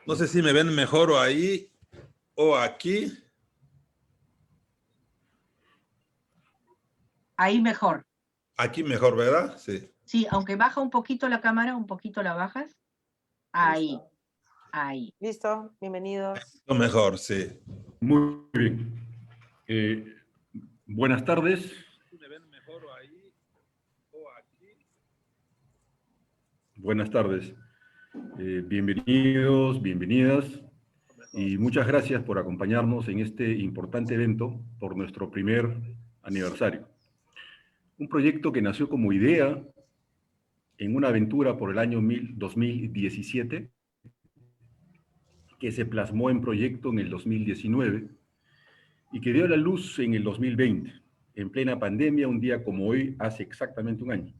No sé si me ven mejor o ahí o aquí. Ahí mejor. Aquí mejor, ¿verdad? Sí. Sí, aunque baja un poquito la cámara, un poquito la bajas. Ahí, Listo. ahí. Listo, bienvenidos. Lo mejor, sí. Muy bien. Buenas tardes. ¿Me ven mejor o ahí o aquí? Buenas tardes. Bienvenidos, bienvenidas. Y muchas gracias por acompañarnos en este importante evento por nuestro primer aniversario. Un proyecto que nació como idea en una aventura por el año 2017, que se plasmó en proyecto en el 2019 y que dio a la luz en el 2020, en plena pandemia, un día como hoy, hace exactamente un año.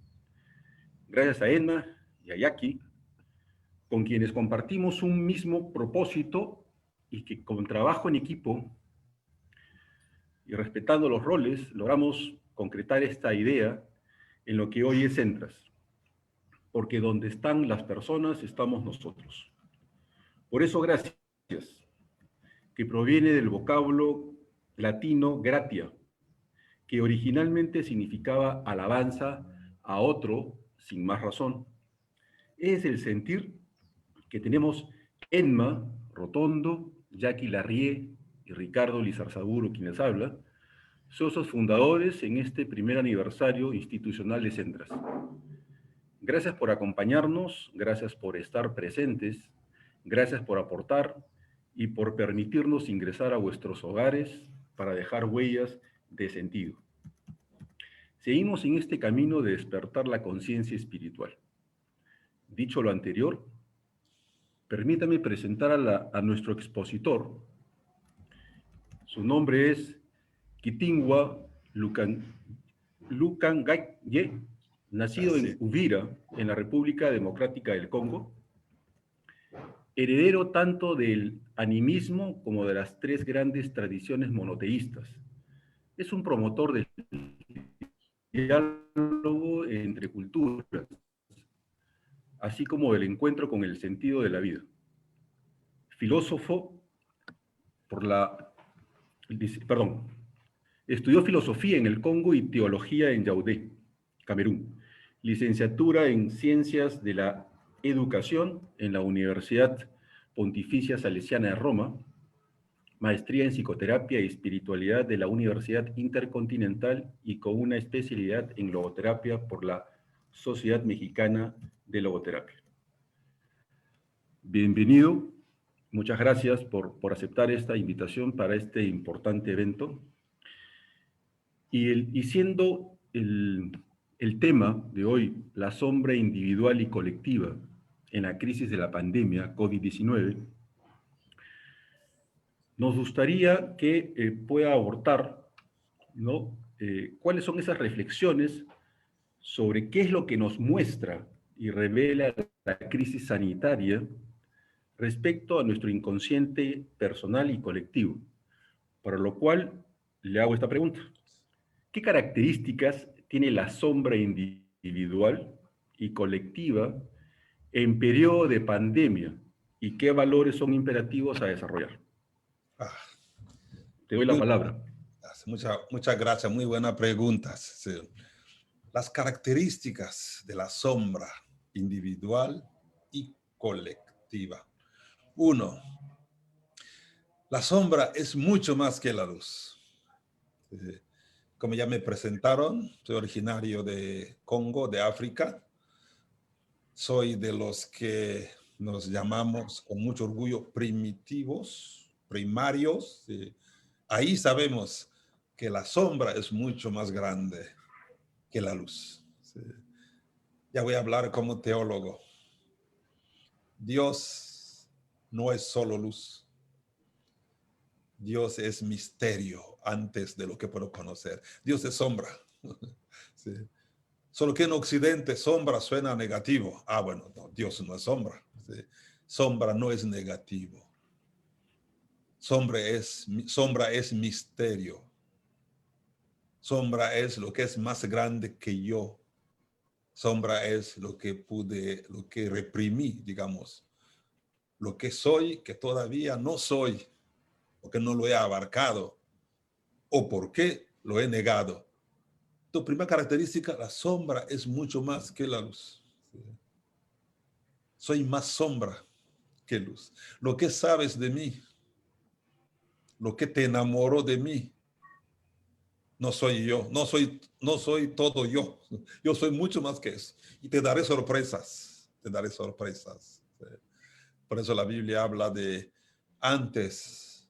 Gracias a Emma y a Jackie, con quienes compartimos un mismo propósito y que con trabajo en equipo y respetando los roles, logramos concretar esta idea en lo que hoy es Centras, porque donde están las personas estamos nosotros. Por eso, gracias, que proviene del vocablo latino gratia, que originalmente significaba alabanza a otro sin más razón. Es el sentir que tenemos Enma Rotondo, Jackie Larrie y Ricardo Lizarzaburu, quienes hablan, socios fundadores en este primer aniversario institucional de Centras. Gracias por acompañarnos, gracias por estar presentes, gracias por aportar y por permitirnos ingresar a vuestros hogares para dejar huellas de sentido. Seguimos en este camino de despertar la conciencia espiritual. Dicho lo anterior, permítame presentar a nuestro expositor. Su nombre es Kitingwa Lukangaye, nacido en Uvira, en la República Democrática del Congo, heredero tanto del animismo como de las tres grandes tradiciones monoteístas. Es un promotor del diálogo entre culturas, así como del encuentro con el sentido de la vida. Filósofo estudió filosofía en el Congo y teología en Yaoundé, Camerún. Licenciatura en Ciencias de la Educación en la Universidad Pontificia Salesiana de Roma. Maestría en Psicoterapia y Espiritualidad de la Universidad Intercontinental y con una especialidad en logoterapia por la Sociedad Mexicana de Logoterapia. Bienvenido. Muchas gracias por aceptar esta invitación para este importante evento. Y siendo el tema de hoy la sombra individual y colectiva en la crisis de la pandemia COVID-19, nos gustaría que pueda abordar, ¿no? ¿Cuáles son esas reflexiones sobre qué es lo que nos muestra y revela la crisis sanitaria respecto a nuestro inconsciente personal y colectivo? Para lo cual le hago esta pregunta. ¿Qué características tiene la sombra individual y colectiva en periodo de pandemia y qué valores son imperativos a desarrollar? Te doy la palabra. Muchas gracias, muy buenas preguntas. Sí. Las características de la sombra individual y colectiva. Uno, la sombra es mucho más que la luz. Como ya me presentaron, soy originario de Congo, de África. Soy de los que nos llamamos con mucho orgullo primitivos, primarios. Ahí sabemos que la sombra es mucho más grande que la luz. Ya voy a hablar como teólogo. Dios no es solo luz. Dios es misterio antes de lo que puedo conocer. Dios es sombra. Sí. Solo que en Occidente sombra suena negativo. Bueno, no, Dios no es sombra. Sí. Sombra no es negativo. Sombra es misterio. Sombra es lo que es más grande que yo. Sombra es lo que reprimí, digamos. lo que soy, que todavía no soy, porque no lo he abarcado, o por qué lo he negado. Tu primera característica, la sombra es mucho más que la luz. Soy más sombra que luz. Lo que sabes de mí, lo que te enamoró de mí, no soy yo, no soy todo yo. Yo soy mucho más que eso. Y te daré sorpresas, te daré sorpresas. Por eso la Biblia habla de antes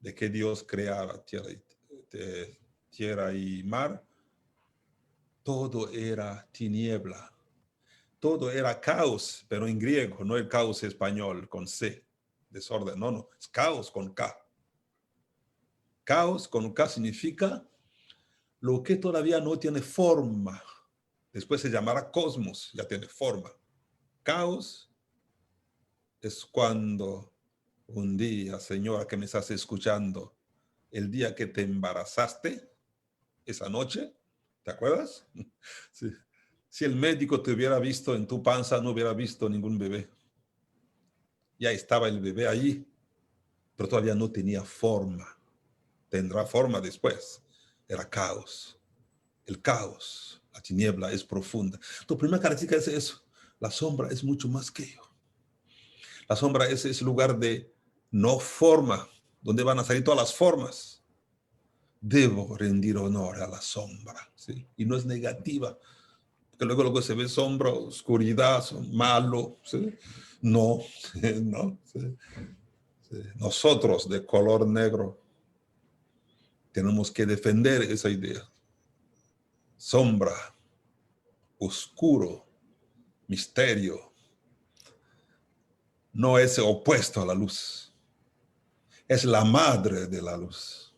de que Dios creara tierra y mar, todo era tiniebla, todo era caos, pero en griego, no el caos español con C, desorden, no, es caos con K. Caos con K significa lo que todavía no tiene forma. Después se llamará cosmos, ya tiene forma. Caos es cuando un día, señora que me estás escuchando, el día que te embarazaste, esa noche, ¿te acuerdas? Sí. Si el médico te hubiera visto en tu panza, no hubiera visto ningún bebé. Ya estaba el bebé allí, pero todavía no tenía forma. Tendrá forma después. Era caos. El caos, la tiniebla es profunda. Tu primera característica es eso. La sombra es mucho más que yo. La sombra es ese lugar de no forma, donde van a salir todas las formas. Debo rendir honor a la sombra, ¿sí? Y no es negativa, porque luego se ve sombra, oscuridad, malo, ¿sí? No, no, ¿sí? Sí. Nosotros de color negro tenemos que defender esa idea. Sombra, oscuro, misterio, no es opuesto a la luz. Es la madre de la luz.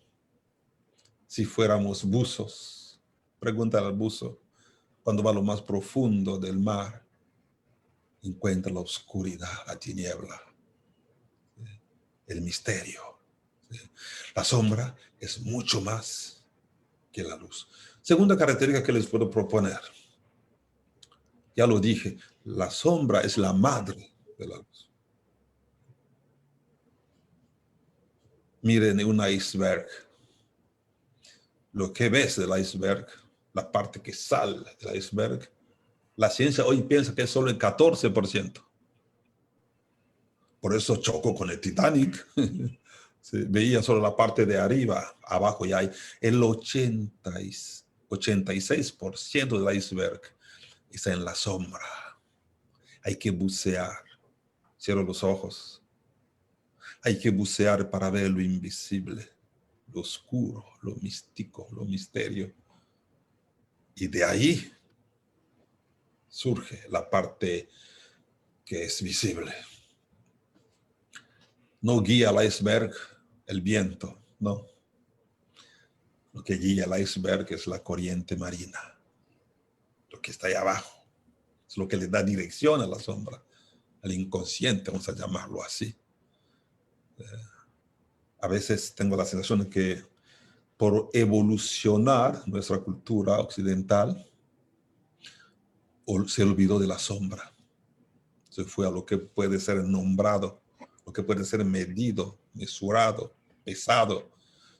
Si fuéramos buzos, pregúntale al buzo, cuando va a lo más profundo del mar, encuentra la oscuridad, la tiniebla, el misterio. La sombra es mucho más que la luz. Segunda característica que les puedo proponer. Ya lo dije, la sombra es la madre de la luz. Miren un iceberg. Lo que ves del iceberg, la parte que sale del iceberg, la ciencia hoy piensa que es solo el 14%. Por eso chocó con el Titanic. Se veía solo la parte de arriba, abajo ya hay el 86% del iceberg está en la sombra. Hay que bucear. Cierro los ojos. Hay que bucear para ver lo invisible, lo oscuro, lo místico, lo misterio. Y de ahí surge la parte que es visible. No guía el iceberg el viento, no. Lo que guía el iceberg es la corriente marina. Lo que está ahí abajo. Es lo que le da dirección a la sombra, al inconsciente, vamos a llamarlo así. A veces tengo la sensación de que por evolucionar nuestra cultura occidental, se olvidó de la sombra. Se fue a lo que puede ser nombrado, lo que puede ser medido, mesurado, pesado.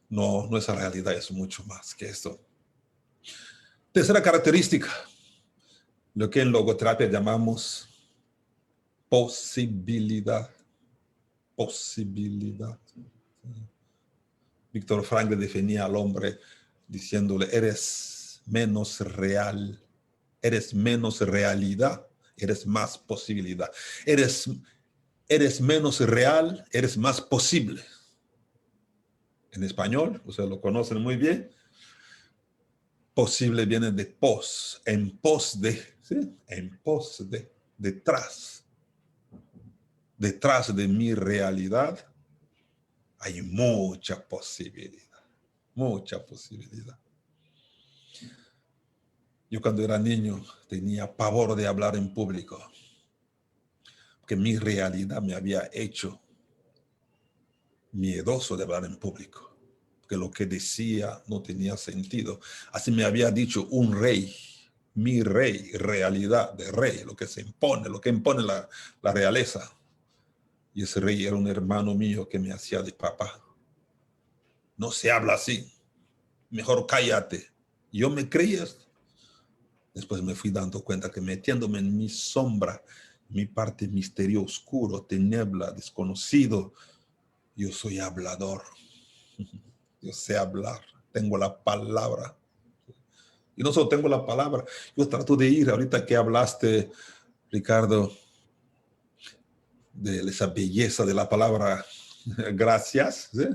No, nuestra realidad es mucho más que esto. Tercera característica, lo que en logoterapia llamamos posibilidad. Posibilidad. Víctor Frankl definía al hombre diciéndole, eres menos real, eres menos realidad, eres más posibilidad. Eres menos real, eres más posible. En español, ustedes lo conocen muy bien. Posible viene de pos, en pos de, ¿sí? En pos de, detrás. Detrás de mi realidad hay mucha posibilidad, mucha posibilidad. Yo cuando era niño tenía pavor de hablar en público, porque mi realidad me había hecho miedoso de hablar en público, porque lo que decía no tenía sentido. Así me había dicho un rey, mi rey, realidad de rey, lo que se impone, lo que impone la realeza. Y ese rey era un hermano mío que me hacía de papá. No se habla así. Mejor cállate. Yo me creía esto. Después me fui dando cuenta que metiéndome en mi sombra, mi parte misterio oscuro, tiniebla, desconocido, yo soy hablador. Yo sé hablar. Tengo la palabra. Y no solo tengo la palabra, yo trato de ir, ahorita que hablaste, Ricardo, de esa belleza de la palabra gracias, ¿sí?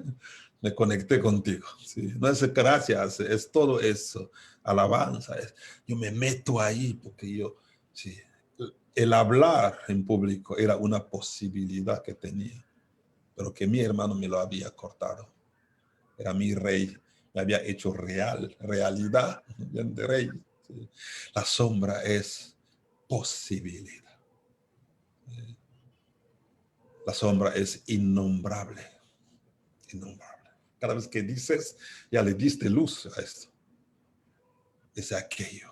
Me conecté contigo. ¿Sí? No es gracias, es todo eso, alabanza. Yo me meto ahí porque yo, sí, el hablar en público era una posibilidad que tenía, pero que mi hermano me lo había cortado. Era mi rey, me había hecho realidad de rey. ¿Sí? La sombra es posibilidad. La sombra es innombrable. Innombrable. Cada vez que dices, ya le diste luz a esto. Es aquello.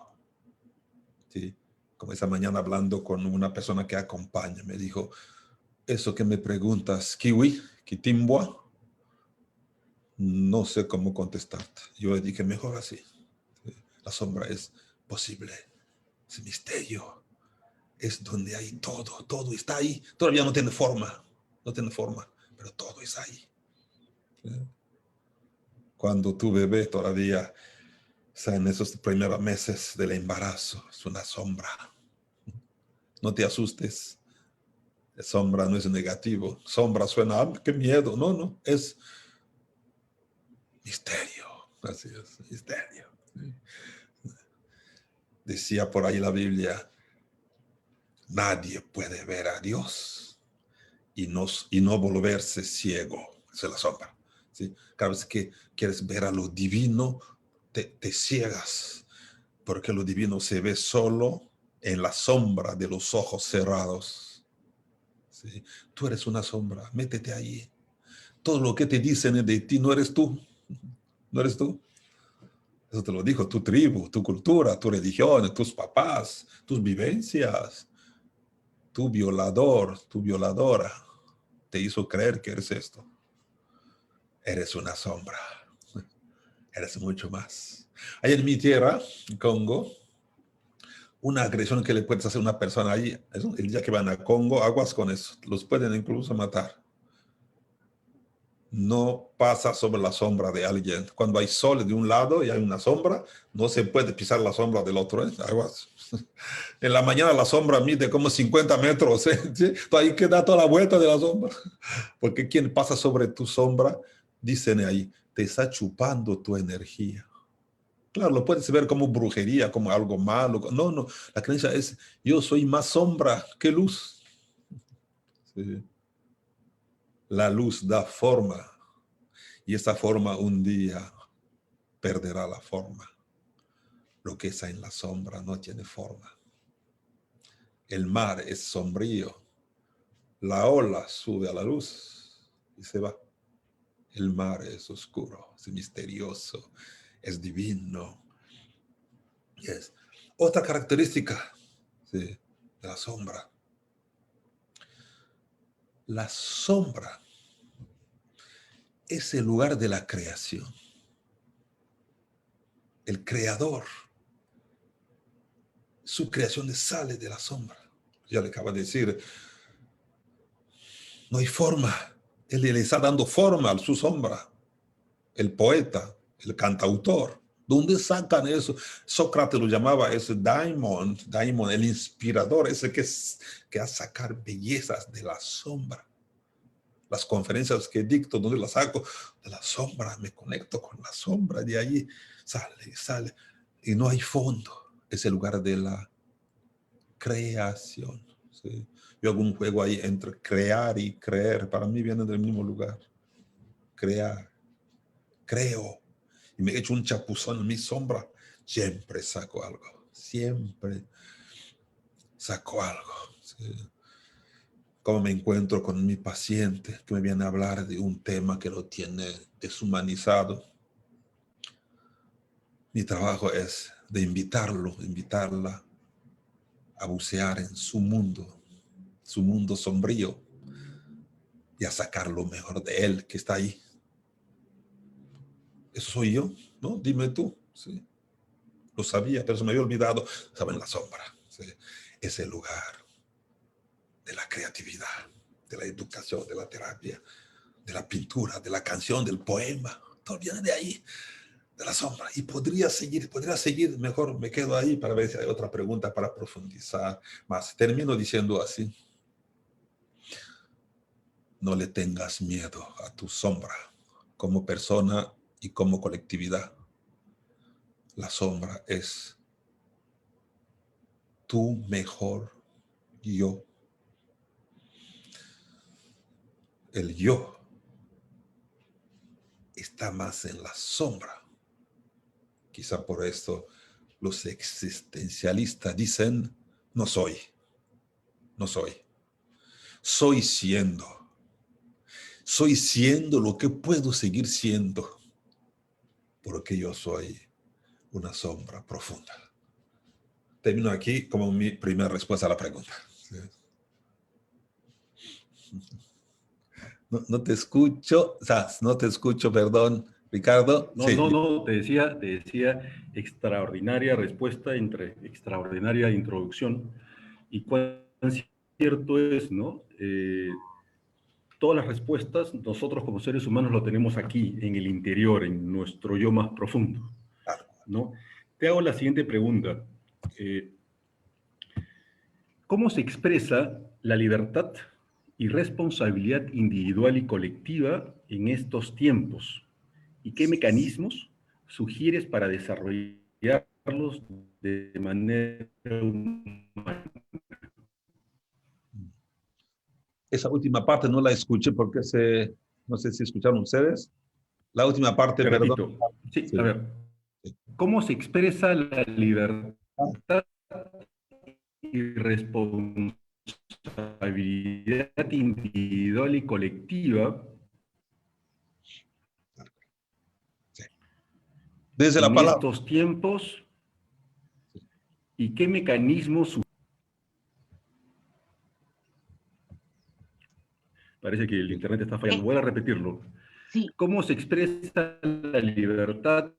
¿Sí? Como esa mañana hablando con una persona que acompaña, me dijo, eso que me preguntas, kiwi, kitimbua, no sé cómo contestarte. Yo le dije, mejor así. ¿Sí? La sombra es posible. Es misterio. Es donde hay todo. Todo está ahí. Todavía no tiene forma. No tiene forma, pero todo es ahí. ¿Sí? Cuando tu bebé todavía, o sea, en esos primeros meses del embarazo, es una sombra. No te asustes. Sombra no es negativo. Sombra suena, ah, qué miedo. No, no, es misterio. Así es, misterio. Decía por ahí la Biblia, nadie puede ver a Dios y no volverse ciego. Esa es la sombra. ¿Sí? Cada vez que quieres ver a lo divino, te ciegas, porque lo divino se ve solo en la sombra de los ojos cerrados. ¿Sí? Tú eres una sombra, métete ahí. Todo lo que te dicen de ti no eres tú. No eres tú. Eso te lo dijo tu tribu, tu cultura, tu religión, tus papás, tus vivencias. Tu violador, tu violadora te hizo creer que eres esto. Eres una sombra. Eres mucho más. Ahí en mi tierra, Congo, una agresión que le puedes hacer a una persona ahí, el día que van a Congo, aguas con eso. Los pueden incluso matar. No pasa sobre la sombra de alguien. Cuando hay sol de un lado y hay una sombra, no se puede pisar la sombra del otro. ¿Eh? Aguas. En la mañana la sombra mide como 50 metros. ¿Sí? Entonces ahí queda toda la vuelta de la sombra. Porque quien pasa sobre tu sombra, dicen ahí, te está chupando tu energía. Claro, lo puedes ver como brujería, como algo malo. No, no. La creencia es, yo soy más sombra que luz. Sí. La luz da forma. Y esa forma un día perderá la forma. Lo que está en la sombra no tiene forma. El mar es sombrío. La ola sube a la luz y se va. El mar es oscuro, es misterioso, es divino. Yes. Otra característica, sí, de la sombra. La sombra es el lugar de la creación. El creador, su creación sale de la sombra. Ya le acabo de decir, no hay forma. Él le está dando forma a su sombra. El poeta, el cantautor. ¿Dónde sacan eso? Sócrates lo llamaba ese daimon, el inspirador, ese que hace sacar bellezas de la sombra. Las conferencias que dicto, ¿dónde las saco? De la sombra, me conecto con la sombra, de ahí sale. Y no hay fondo. Es el lugar de la creación. ¿Sí? Yo hago un juego ahí entre crear y creer. Para mí vienen del mismo lugar. Crear. Creo. Y me echo un chapuzón en mi sombra. Siempre saco algo. Siempre saco algo. ¿Sí? Como me encuentro con mi paciente que me viene a hablar de un tema que lo tiene deshumanizado. Mi trabajo es de invitarla a bucear en su mundo sombrío, y a sacar lo mejor de él que está ahí. Eso soy yo, ¿no? Dime tú. ¿Sí? Lo sabía, pero se me había olvidado. Estaba en la sombra. ¿Sí? Es el lugar de la creatividad, de la educación, de la terapia, de la pintura, de la canción, del poema. Todo viene de ahí, de la sombra. Y podría seguir, mejor me quedo ahí para ver si hay otra pregunta para profundizar más. Termino diciendo así. No le tengas miedo a tu sombra como persona y como colectividad. La sombra es tu mejor yo. El yo está más en la sombra. Quizá por esto los existencialistas dicen, no soy, no soy. Soy siendo. Soy siendo lo que puedo seguir siendo. Porque yo soy una sombra profunda. Termino aquí como mi primera respuesta a la pregunta. No te escucho, o sea, no te escucho, perdón, Ricardo. No, Sí. no, te decía, extraordinaria respuesta, extraordinaria introducción. Y cuán cierto es, ¿no? Todas las respuestas, nosotros como seres humanos lo tenemos aquí, en el interior, en nuestro yo más profundo, ¿no? Te hago la siguiente pregunta. ¿Cómo se expresa la libertad y responsabilidad individual y colectiva en estos tiempos? ¿Y qué mecanismos sugieres para desarrollarlos de manera humana? Esa última parte no la escuché porque no sé si escucharon ustedes. La última parte, Te perdón. repito. Sí, Sí. a ver. ¿Cómo se expresa la libertad y responsabilidad individual y colectiva Desde la en palabra. estos tiempos y qué mecanismos? Parece que el internet está fallando. Voy a repetirlo. Sí. ¿Cómo se expresa la libertad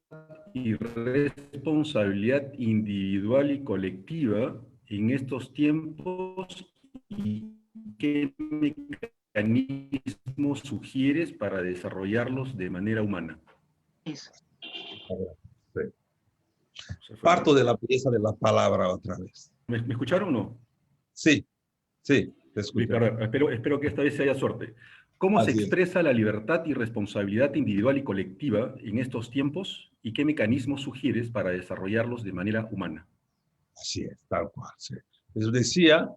y responsabilidad individual y colectiva en estos tiempos y qué mecanismos sugieres para desarrollarlos de manera humana? Eso. Sí. Parto de la pieza de la palabra otra vez. ¿Me escucharon o no? Sí, sí, te escucho. Espero que esta vez haya suerte. ¿Cómo se Así es. expresa la libertad y responsabilidad individual y colectiva en estos tiempos y qué mecanismos sugieres para desarrollarlos de manera humana? Así es, tal cual. Sí. Les decía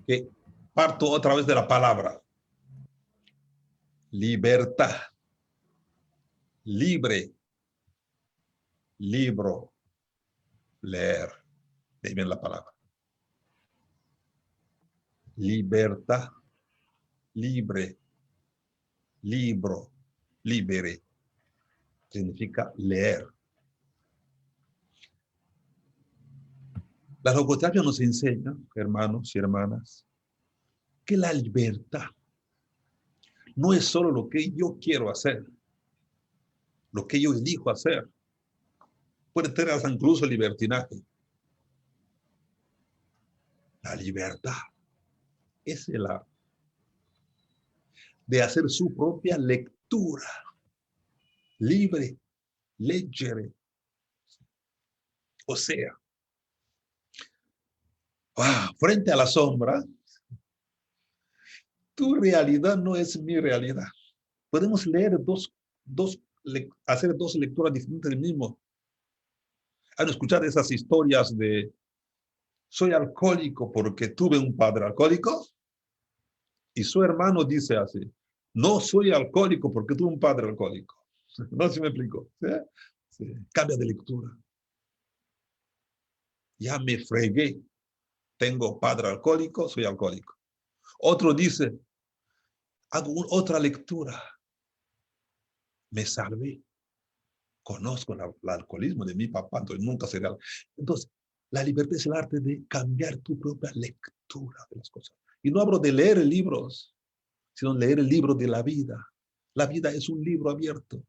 que parto otra vez de la palabra. Libertad. Libre. Libro. Leer. De ahí viene la palabra. Libertad. Libre. Libro. Libere. Significa leer. La logoterapia nos enseña, hermanos y hermanas, que la libertad no es solo lo que yo quiero hacer, lo que yo elijo hacer. Puede tener hasta incluso libertinaje. La libertad es el arte de hacer su propia lectura, libre, leggere. O sea, frente a la sombra, tu realidad no es mi realidad. Podemos leer hacer dos lecturas diferentes del mismo. Han escuchado esas historias de soy alcohólico porque tuve un padre alcohólico y su hermano dice así, no soy alcohólico porque tuve un padre alcohólico. No sé si me explico. ¿Sí? Sí. Cambia de lectura. Ya me fregué. Tengo padre alcohólico, soy alcohólico. Otro dice, hago otra lectura. Me salvé. Conozco el alcoholismo de mi papá, entonces nunca será. Entonces, la libertad es el arte de cambiar tu propia lectura de las cosas. Y no hablo de leer libros. sino leer el libro de la vida. La vida es un libro abierto.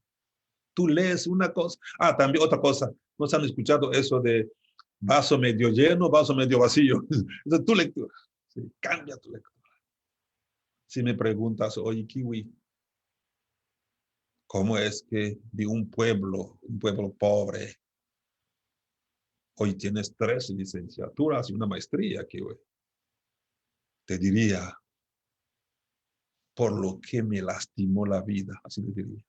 Tú lees una cosa. Ah, también otra cosa. ¿No se han escuchado eso de vaso medio lleno, vaso medio vacío? Esa es tu lectura. Sí, cambia tu lectura. Si me preguntas, oye, Kiwi, ¿cómo es que de un pueblo pobre, hoy tienes 3 licenciaturas y una maestría, Kiwi? Te diría, por lo que me lastimó la vida, así te diría.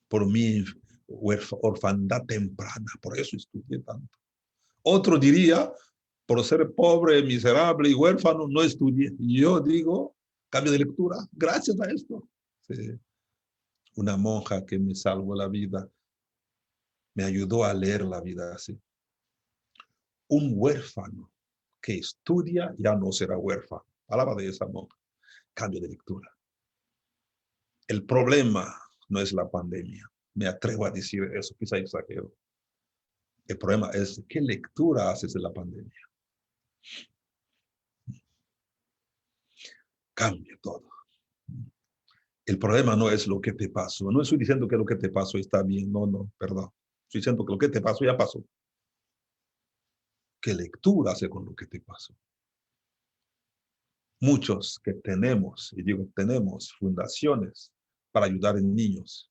Por mi orfandad temprana, por eso estudié tanto. Otro diría, por ser pobre, miserable y huérfano, no estudié. Yo digo, cambio de lectura, gracias a esto. Sí. Una monja que me salvó la vida, me ayudó a leer la vida así. Un huérfano que estudia ya no será huérfano. Palabra de esa monja. Cambio de lectura. El problema no es la pandemia. Me atrevo a decir eso, quizá exagero. El problema es qué lectura haces de la pandemia. Cambia todo. El problema no es lo que te pasó. No estoy diciendo que lo que te pasó está bien. No, perdón. Estoy diciendo que lo que te pasó ya pasó. ¿Qué lectura hace con lo que te pasó? Muchos que tenemos, y digo tenemos, fundaciones para ayudar a niños,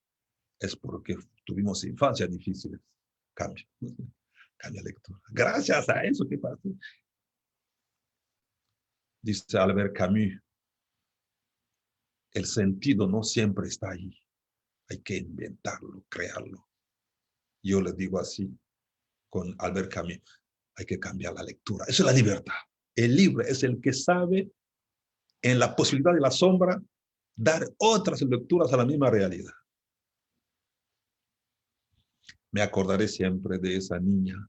es porque tuvimos infancias difíciles. Cambia. Cambia lectura. Gracias a eso que pasó. Dice Albert Camus, el sentido no siempre está ahí. Hay que inventarlo, crearlo. Yo le digo así con Albert Camus, hay que cambiar la lectura. Eso es la libertad. El libre es el que sabe, en la posibilidad de la sombra, dar otras lecturas a la misma realidad. Me acordaré siempre de esa niña.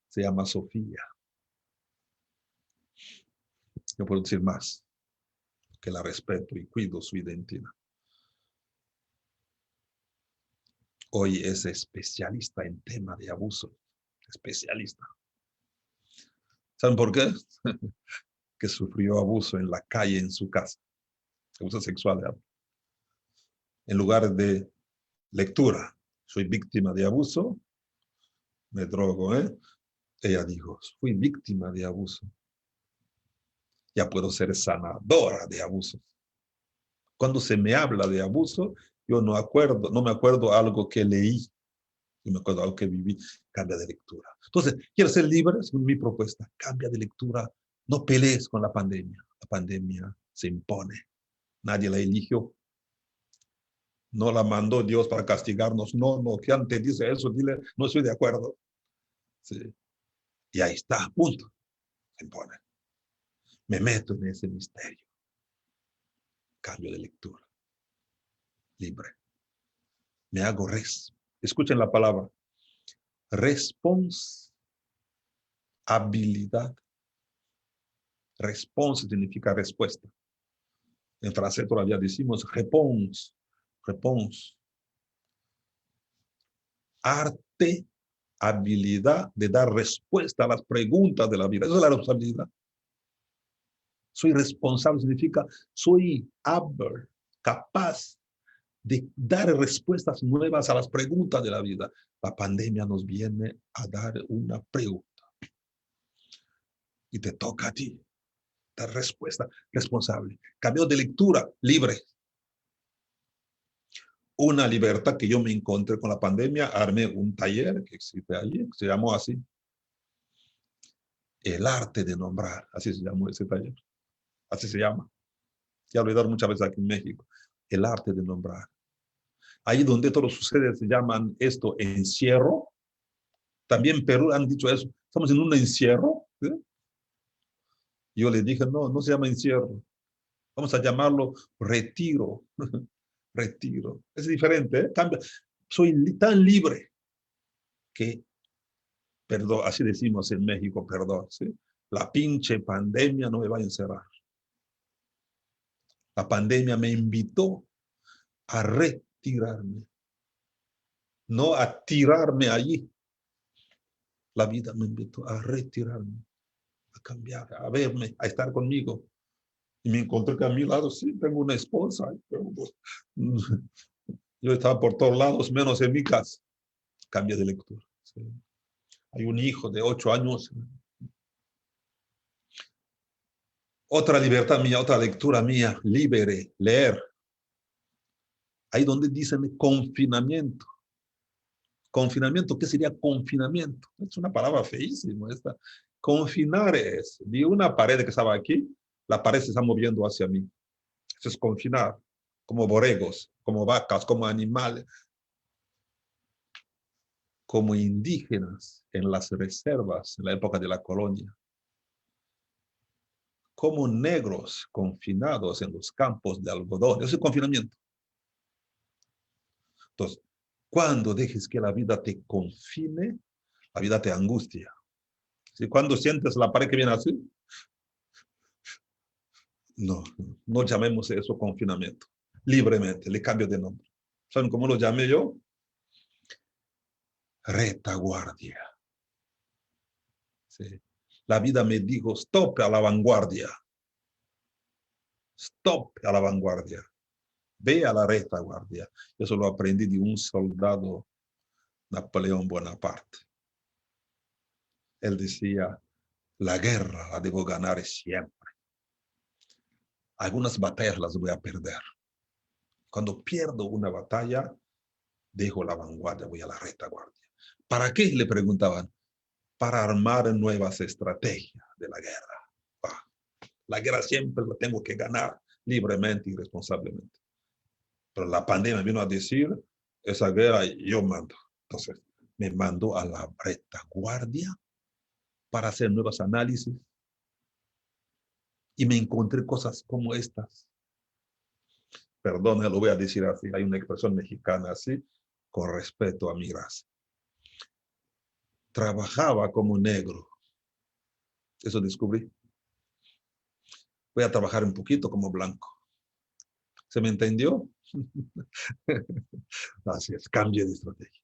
Se llama Sofía. No puedo decir más, que la respeto y cuido su identidad. Hoy es especialista en tema de abuso. Especialista. ¿Saben por qué? Que sufrió abuso en la calle, en su casa. Abuso sexual. En lugar de lectura, soy víctima de abuso, me drogo, ¿eh? Ella dijo, fui víctima de abuso. Ya puedo ser sanadora de abusos. Cuando se me habla de abuso, yo no me acuerdo algo que leí, yo me acuerdo algo que viví, cambia de lectura. Entonces, ¿quieres ser libre? Es mi propuesta, cambia de lectura, no pelees con la pandemia. La pandemia se impone, nadie la eligió. No la mandó Dios para castigarnos. No, que antes dice eso, dile, no estoy de acuerdo. Sí. Y ahí está, punto. Se impone. Me meto en ese misterio. Cambio de lectura. Libre. Me hago escuchen la palabra. Responsabilidad. Response significa respuesta. En francés todavía decimos réponse. Arte, habilidad de dar respuesta a las preguntas de la vida. Esa es la responsabilidad. Soy responsable, significa soy hábil, capaz de dar respuestas nuevas a las preguntas de la vida. La pandemia nos viene a dar una pregunta. Y te toca a ti dar respuesta responsable. Cambio de lectura, libre. Una libertad que yo me encontré con la pandemia, armé un taller que existe allí, que se llamó así. El arte de nombrar, así se llamó ese taller. Así se llama. Ya lo he dado muchas veces aquí en México. El arte de nombrar. Ahí donde todo sucede se llaman esto encierro. También en Perú han dicho eso. Estamos en un encierro. ¿Sí? Yo les dije, no se llama encierro. Vamos a llamarlo retiro. Retiro. Es diferente, ¿eh? Cambia. Soy tan libre que, perdón, así decimos en México, perdón, ¿sí? La pinche pandemia no me va a encerrar. La pandemia me invitó a retirarme, no a tirarme allí. La vida me invitó a retirarme, a cambiar, a verme, a estar conmigo. Y me encontré que a mi lado, sí, tengo una esposa. Yo estaba por todos lados, menos en mi casa. Cambio de lectura. Sí. Hay un hijo de 8 años. Otra libertad mía, otra lectura mía, libre, leer. Ahí donde dicen confinamiento. Confinamiento, ¿qué sería confinamiento? Es una palabra feísima esta. Confinar es, vi una pared que estaba aquí, la pared se está moviendo hacia mí. Eso es confinar, como borregos, como vacas, como animales, como indígenas en las reservas en la época de la colonia, como negros confinados en los campos de algodón. Eso es confinamiento. Entonces, cuando dejes que la vida te confine, la vida te angustia. ¿Sí? Cuando sientes la pared que viene así, no llamemos eso confinamiento. Libremente, le cambio de nombre. ¿Saben cómo lo llamé yo? Retaguardia. Sí. La vida me dijo, stop a la vanguardia. Stop a la vanguardia. Ve a la retaguardia. Eso lo aprendí de un soldado, Napoleón Bonaparte. Él decía, la guerra la debo ganar siempre. Algunas batallas las voy a perder. Cuando pierdo una batalla, dejo la vanguardia, voy a la retaguardia. ¿Para qué? Le preguntaban. Para armar nuevas estrategias de la guerra. La guerra siempre la tengo que ganar libremente y responsablemente. Pero la pandemia vino a decir, esa guerra yo mando. Entonces, me mandó a la retaguardia para hacer nuevos análisis y me encontré cosas como estas. Perdón, lo voy a decir así. Hay una expresión mexicana así, con respeto a mi raza. Trabajaba como negro. Eso descubrí. Voy a trabajar un poquito como blanco. ¿Se me entendió? Así es, cambio de estrategia.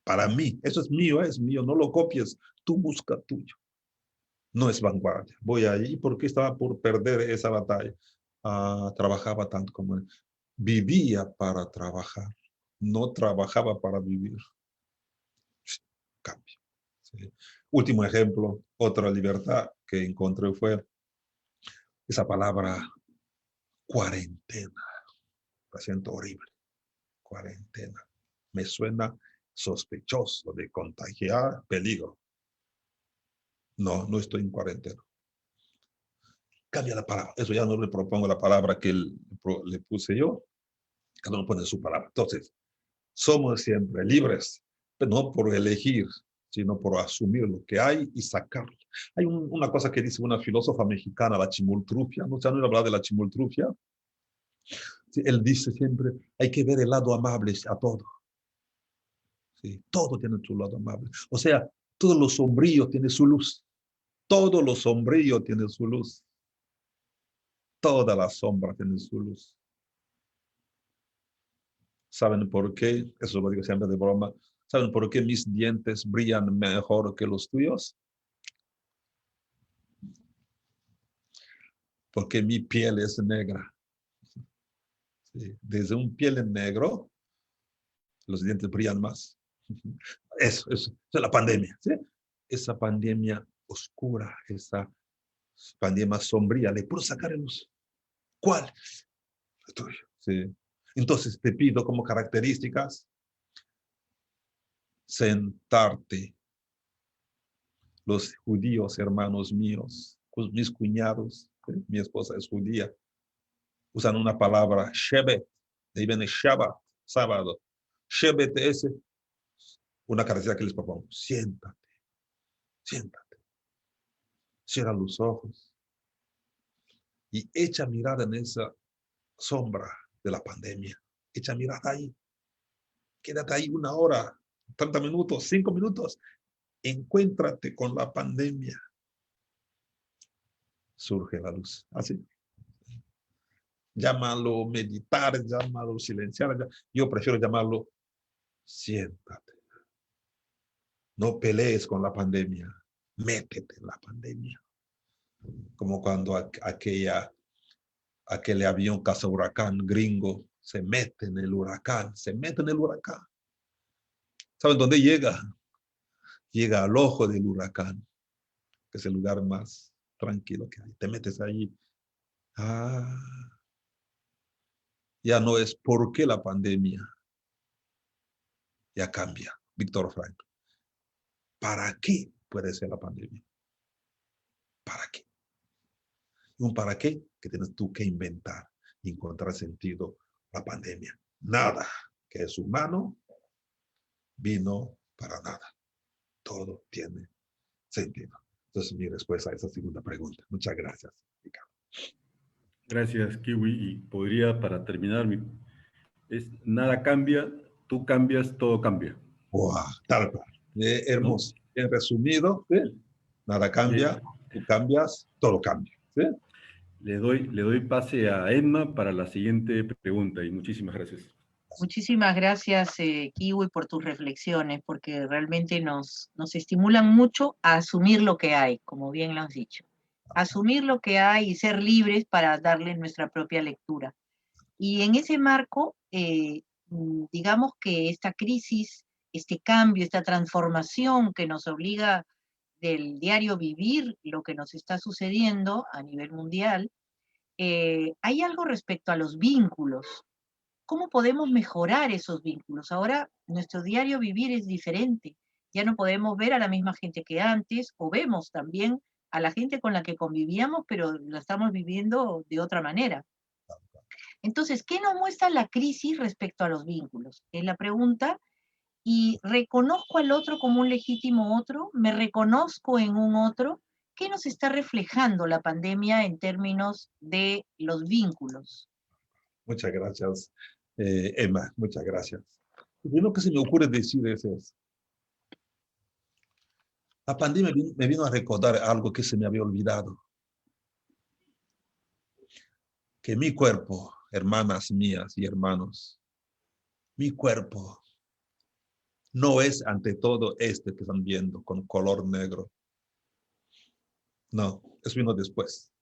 Para mí, eso es mío, no lo copies, tú busca tuyo. No es vanguardia. Voy ahí porque estaba por perder esa batalla. Trabajaba tanto como él. Vivía para trabajar, no trabajaba para vivir. Cambio. Sí. Último ejemplo, otra libertad que encontré fue esa palabra cuarentena. La siento horrible. Cuarentena. Me suena sospechoso de contagiar, peligro. No, no estoy en cuarentena. Cambia la palabra. Eso ya no le propongo la palabra que le puse yo. Cada uno pone su palabra. Entonces, somos siempre libres, pero no por elegir, sino por asumir lo que hay y sacarlo. Hay una cosa que dice una filósofa mexicana, la Chimoltrufia. ¿No se han oído hablar de la Chimoltrufia? Sí, él dice siempre, hay que ver el lado amable a todo. Sí, todo tiene su lado amable. O sea, todo lo sombrío tiene su luz. Todo lo sombrío tiene su luz. Toda la sombra tiene su luz. ¿Saben por qué? Eso lo digo siempre de broma. ¿Saben por qué mis dientes brillan mejor que los tuyos? Porque mi piel es negra. Sí. Desde un piel negro, los dientes brillan más. Eso es la pandemia. ¿Sí? Esa pandemia oscura, esa pandemia sombría, le puedo sacar luz. ¿Cuál? El tuyo. Sí. Entonces te pido como características sentarte. Los judíos, hermanos míos, mis cuñados, mi esposa es judía, usan una palabra Shebet, de ahí viene Shabbat, sábado. Shebet es una característica que les propongo. Siéntate, siéntate, cierra los ojos y echa mirada en esa sombra de la pandemia. Echa mirada ahí. Quédate ahí 1 hora, 30 minutos, 5 minutos. Encuéntrate con la pandemia. Surge la luz. Así. Llámalo meditar, llámalo silenciar. Yo prefiero llamarlo siéntate. No pelees con la pandemia. Métete en la pandemia. Como cuando aquella aquel avión caza-huracán gringo se mete en el huracán, se mete en el huracán. ¿Saben dónde llega? Llega al ojo del huracán, que es el lugar más tranquilo que hay. Te metes ahí. Ya no es por qué la pandemia. Ya cambia. Víctor Frank. ¿Para qué puede ser la pandemia? ¿Para qué? Un para qué que tienes tú que inventar y encontrar sentido la pandemia. Nada que es humano vino para nada. Todo tiene sentido. Entonces, mi respuesta a esa segunda pregunta. Muchas gracias, Ricardo. Gracias, Kiwi. Y podría, para terminar, nada cambia, tú cambias, todo cambia. Wow, tal cual. Hermoso. ¿No? En resumido, ¿sí? Nada cambia, tú cambias, todo cambia. ¿Sí? Le doy pase a Emma para la siguiente pregunta y muchísimas gracias. Muchísimas gracias, Kiwi, por tus reflexiones, porque realmente nos estimulan mucho a asumir lo que hay, como bien lo has dicho. Asumir lo que hay y ser libres para darle nuestra propia lectura. Y en ese marco, digamos que esta crisis, este cambio, esta transformación que nos obliga del diario vivir lo que nos está sucediendo a nivel mundial, hay algo respecto a los vínculos. ¿Cómo podemos mejorar esos vínculos? Ahora nuestro diario vivir es diferente. Ya no podemos ver a la misma gente que antes, o vemos también a la gente con la que convivíamos, pero la estamos viviendo de otra manera. Entonces, ¿qué nos muestra la crisis respecto a los vínculos? Es la pregunta. Y reconozco al otro como un legítimo otro, me reconozco en un otro. ¿Qué nos está reflejando la pandemia en términos de los vínculos? Muchas gracias, Emma, muchas gracias. Lo primero que se me ocurre decir es eso. La pandemia me vino a recordar algo que se me había olvidado. Que mi cuerpo, hermanas mías y hermanos, mi cuerpo no es ante todo este que están viendo con color negro. No, eso vino después.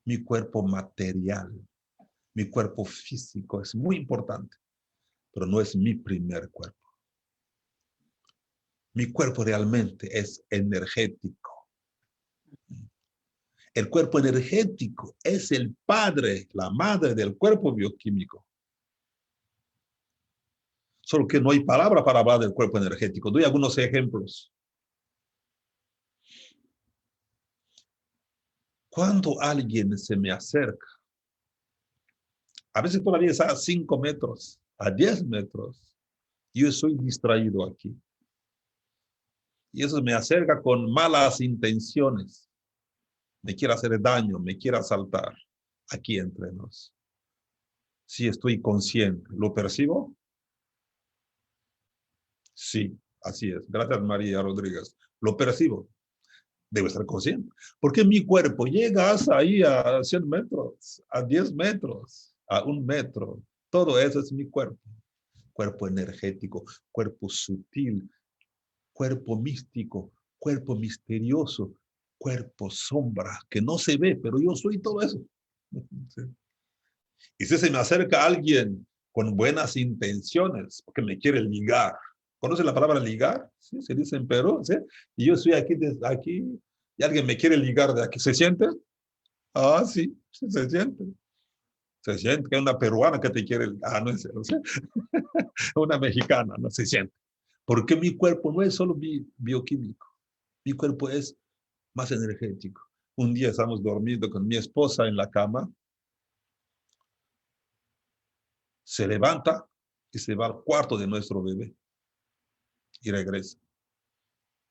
Mi cuerpo material, mi cuerpo físico es muy importante, pero no es mi primer cuerpo. Mi cuerpo realmente es energético. El cuerpo energético es el padre, la madre del cuerpo bioquímico. Solo que no hay palabra para hablar del cuerpo energético. Doy algunos ejemplos. Cuando alguien se me acerca, a veces todavía está a 5 metros, a 10 metros, yo soy distraído aquí. Y eso me acerca con malas intenciones. Me quiere hacer daño, me quiere asaltar. Aquí entre nos. Si estoy consciente, ¿lo percibo? Sí, así es. Gracias, María Rodríguez. Lo percibo. Debo estar consciente. Porque mi cuerpo llega hasta ahí a 100 metros, a 10 metros, a 1 metro. Todo eso es mi cuerpo. Cuerpo energético, cuerpo sutil, cuerpo místico, cuerpo misterioso, cuerpo sombra, que no se ve, pero yo soy todo eso. ¿Sí? Y si se me acerca alguien con buenas intenciones, porque me quiere ligar, ¿conoce la palabra ligar? ¿Sí? Se dice en Perú, ¿sí? Y yo estoy aquí, desde aquí, y alguien me quiere ligar de aquí. ¿Se siente? Ah, sí, sí se siente. Se siente que es una peruana que te quiere, no es cierto, ¿sí? Una mexicana, no se siente. Porque mi cuerpo no es solo bioquímico, mi cuerpo es más energético. Un día estamos dormidos con mi esposa en la cama, se levanta y se va al cuarto de nuestro bebé y regresa.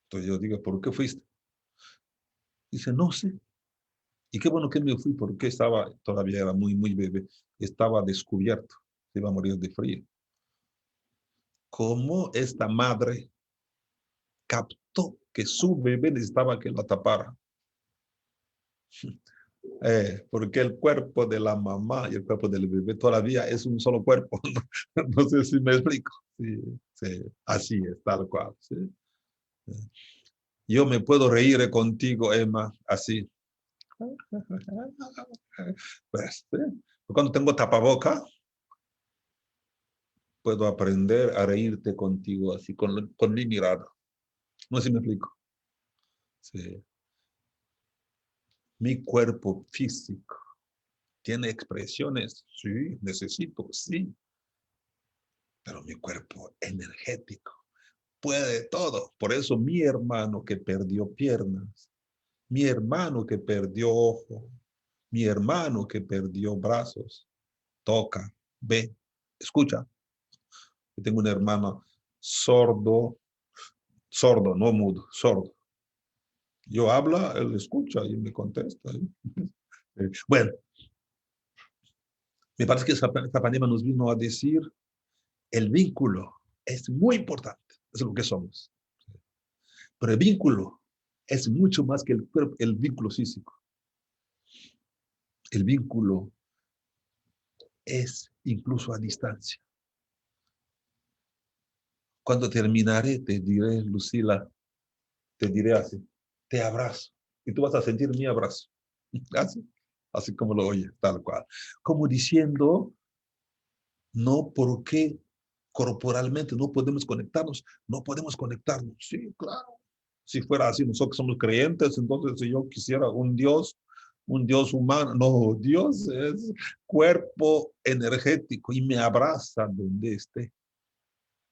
Entonces yo digo, ¿por qué fuiste? Dice, no sé. Y qué bueno que me fui porque todavía era muy bebé, estaba descubierto, se iba a morir de frío. ¿Cómo esta madre captó que su bebé necesitaba que la tapara? Porque el cuerpo de la mamá y el cuerpo del bebé todavía es un solo cuerpo. No sé si me explico. Sí, sí, así es, tal cual. ¿Sí? Yo me puedo reír contigo, Emma, así. Pues, cuando tengo tapaboca, puedo aprender a reírte contigo así, con mi mirada. No sé si me explico. Sí. Mi cuerpo físico tiene expresiones, sí, necesito, sí. Pero mi cuerpo energético puede todo. Por eso mi hermano que perdió piernas, mi hermano que perdió ojo, mi hermano que perdió brazos, toca, ve, escucha. Yo tengo un hermano sordo, no mudo, sordo. Yo hablo, él escucha y me contesta. Bueno, me parece que esta pandemia nos vino a decir el vínculo es muy importante, es lo que somos. Pero el vínculo es mucho más que el vínculo físico. El vínculo es incluso a distancia. Cuando terminaré, te diré, Lucila, te diré así, te abrazo. Y tú vas a sentir mi abrazo. Así como lo oye, tal cual. Como diciendo, no, porque corporalmente no podemos conectarnos. No podemos conectarnos. Sí, claro. Si fuera así, nosotros somos creyentes, entonces si yo quisiera un Dios humano, no, Dios es cuerpo energético y me abraza donde esté.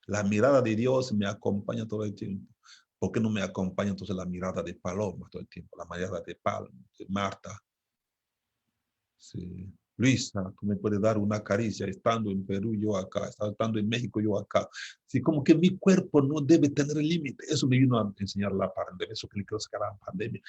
La mirada de Dios me acompaña todo el tiempo. ¿Por qué no me acompaña entonces la mirada de Paloma todo el tiempo? La mirada de Paloma, de Marta. Sí. Luisa, tú me puedes dar una caricia estando en Perú, yo acá, estando en México, yo acá. Sí, como que mi cuerpo no debe tener límite. Eso me vino a enseñar la pandemia, eso que le quiero sacar a la pandemia.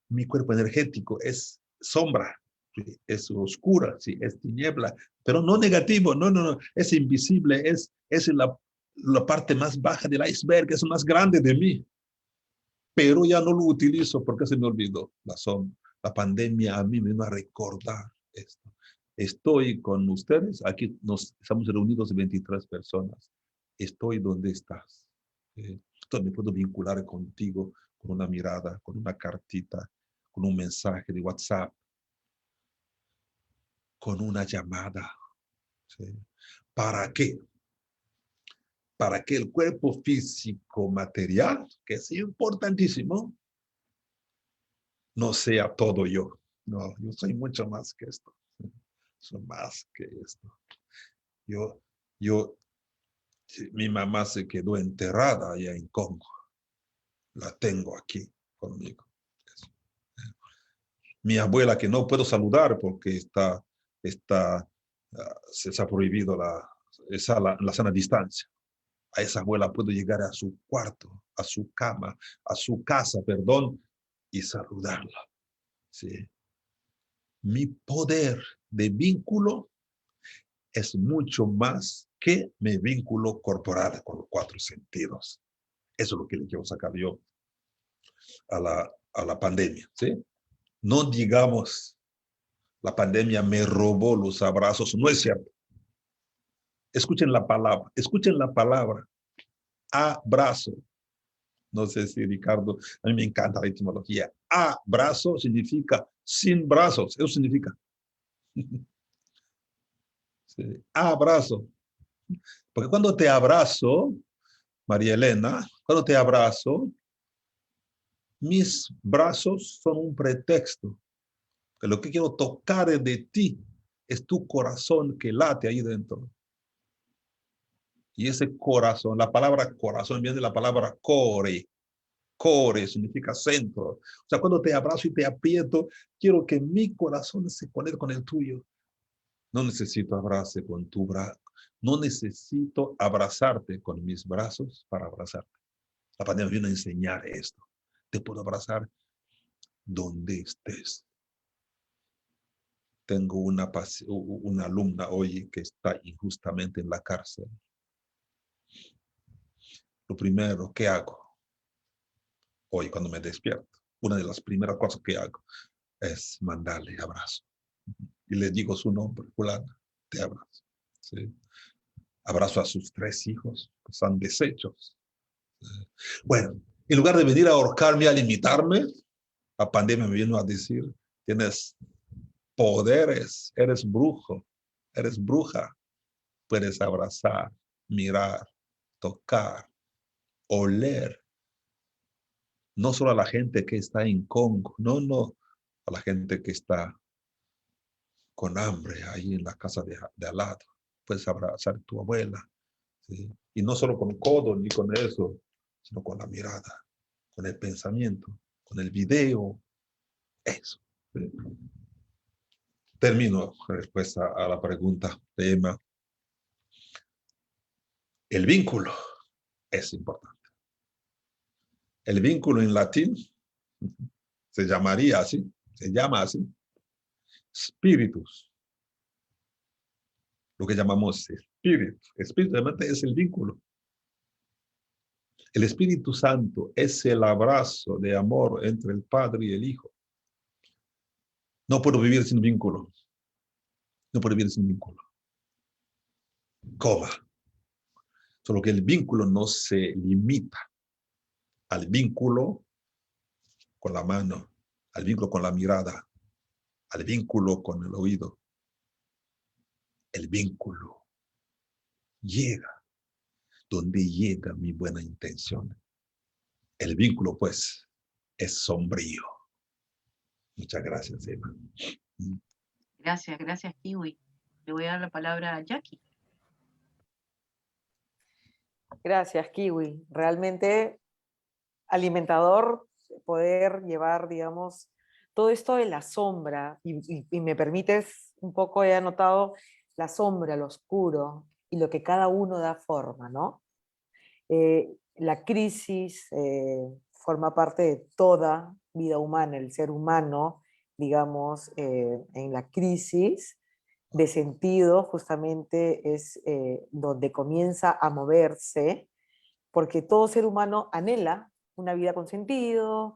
Mi cuerpo energético es sombra, ¿sí? Es oscura, sí, es tiniebla, pero no negativo, no, es invisible, es la parte más baja del iceberg, es más grande de mí. Pero ya no lo utilizo porque se me olvidó la sombra. La pandemia a mí me va a recordar esto. Estoy con ustedes, aquí nos estamos reunidos 23 personas. Estoy donde estás. Entonces me puedo vincular contigo con una mirada, con una cartita, con un mensaje de WhatsApp, con una llamada. ¿Sí? ¿Para qué? Para que el cuerpo físico material, que es importantísimo, no sea todo yo. No, yo soy mucho más que esto. Soy más que esto. Mi mamá se quedó enterrada allá en Congo. La tengo aquí conmigo. Mi abuela, que no puedo saludar porque se ha prohibido la sana distancia. A esa abuela puedo llegar a su cuarto, a su cama, a su casa, perdón, y saludarla. ¿Sí? Mi poder de vínculo es mucho más que mi vínculo corporal con los 4 sentidos. Eso es lo que le quiero sacar yo a la pandemia. ¿Sí? No digamos, la pandemia me robó los abrazos. No es cierto. Escuchen la palabra. Abrazo. No sé si Ricardo, a mí me encanta la etimología. Abrazo significa sin brazos. Eso significa. Sí. Abrazo. Porque cuando te abrazo, María Elena, cuando te abrazo, mis brazos son un pretexto. Que lo que quiero tocar de ti es tu corazón que late ahí dentro. Y ese corazón, la palabra corazón viene de la palabra core. Core significa centro. O sea, cuando te abrazo y te aprieto, quiero que mi corazón se conecte con el tuyo. No necesito abrace con tu brazo. No necesito abrazarte con mis brazos para abrazarte. La pandemia viene a enseñar esto. Te puedo abrazar donde estés. Tengo una alumna hoy que está injustamente en la cárcel. Lo primero que hago hoy cuando me despierto, una de las primeras cosas que hago es mandarle abrazo. Y le digo su nombre, fulana, te abrazo. ¿Sí? Abrazo a sus 3 hijos, que están deshechos. Bueno, en lugar de venir a ahorcarme, a limitarme, la pandemia me vino a decir, tienes poderes, eres brujo, eres bruja. Puedes abrazar, mirar, tocar, oler. No solo a la gente que está en Congo, no, a la gente que está con hambre ahí en la casa de al lado. Puedes abrazar a tu abuela, ¿sí? Y no solo con codo ni con eso, sino con la mirada, con el pensamiento, con el video, eso. ¿Sí? Termino la respuesta a la pregunta de Emma. El vínculo es importante. El vínculo en latín se llamaría así, se llama así, spiritus. Lo que llamamos espíritu. Espíritu realmente es el vínculo. El Espíritu Santo es el abrazo de amor entre el Padre y el Hijo. No puedo vivir sin vínculo. No puedo vivir sin vínculo. Coma. Solo que el vínculo no se limita al vínculo con la mano, al vínculo con la mirada, al vínculo con el oído. El vínculo llega donde llega mi buena intención. El vínculo, pues, es sombrío. Muchas gracias, Emma. Gracias, Kiwi. Le voy a dar la palabra a Jackie. Gracias, Kiwi. Realmente alimentador poder llevar, digamos, todo esto de la sombra, y me permites un poco, he anotado la sombra, lo oscuro, y lo que cada uno da forma, ¿no? La crisis forma parte de toda vida humana, el ser humano, digamos, en la crisis de sentido justamente es donde comienza a moverse, porque todo ser humano anhela una vida con sentido,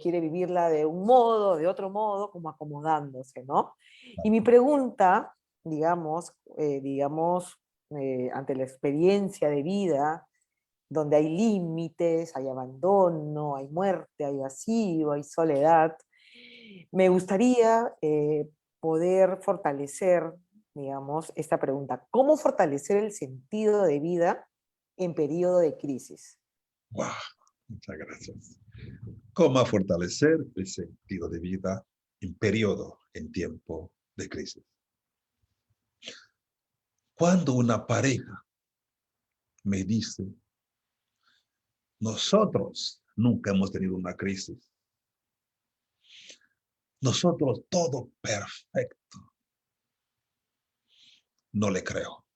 quiere vivirla de un modo, de otro modo, como acomodándose, ¿no? Y mi pregunta, digamos, ante la experiencia de vida, donde hay límites, hay abandono, hay muerte, hay vacío, hay soledad, me gustaría poder fortalecer, digamos, esta pregunta. ¿Cómo fortalecer el sentido de vida en periodo de crisis? Wow, muchas gracias. ¿Cómo fortalecer el sentido de vida en periodo, en tiempo de crisis? Cuando una pareja me dice, nosotros nunca hemos tenido una crisis, nosotros todo perfecto, no le creo.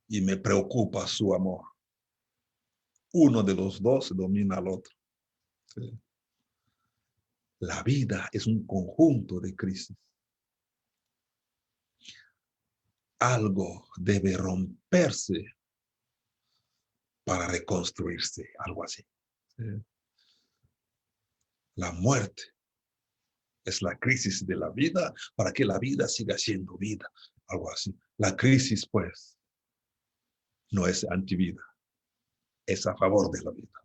Y me preocupa su amor. Uno de los dos domina al otro. ¿Sí? La vida es un conjunto de crisis. Algo debe romperse para reconstruirse, algo así. ¿Sí? La muerte es la crisis de la vida para que la vida siga siendo vida, algo así. La crisis, pues, no es antivida, es a favor de la vida.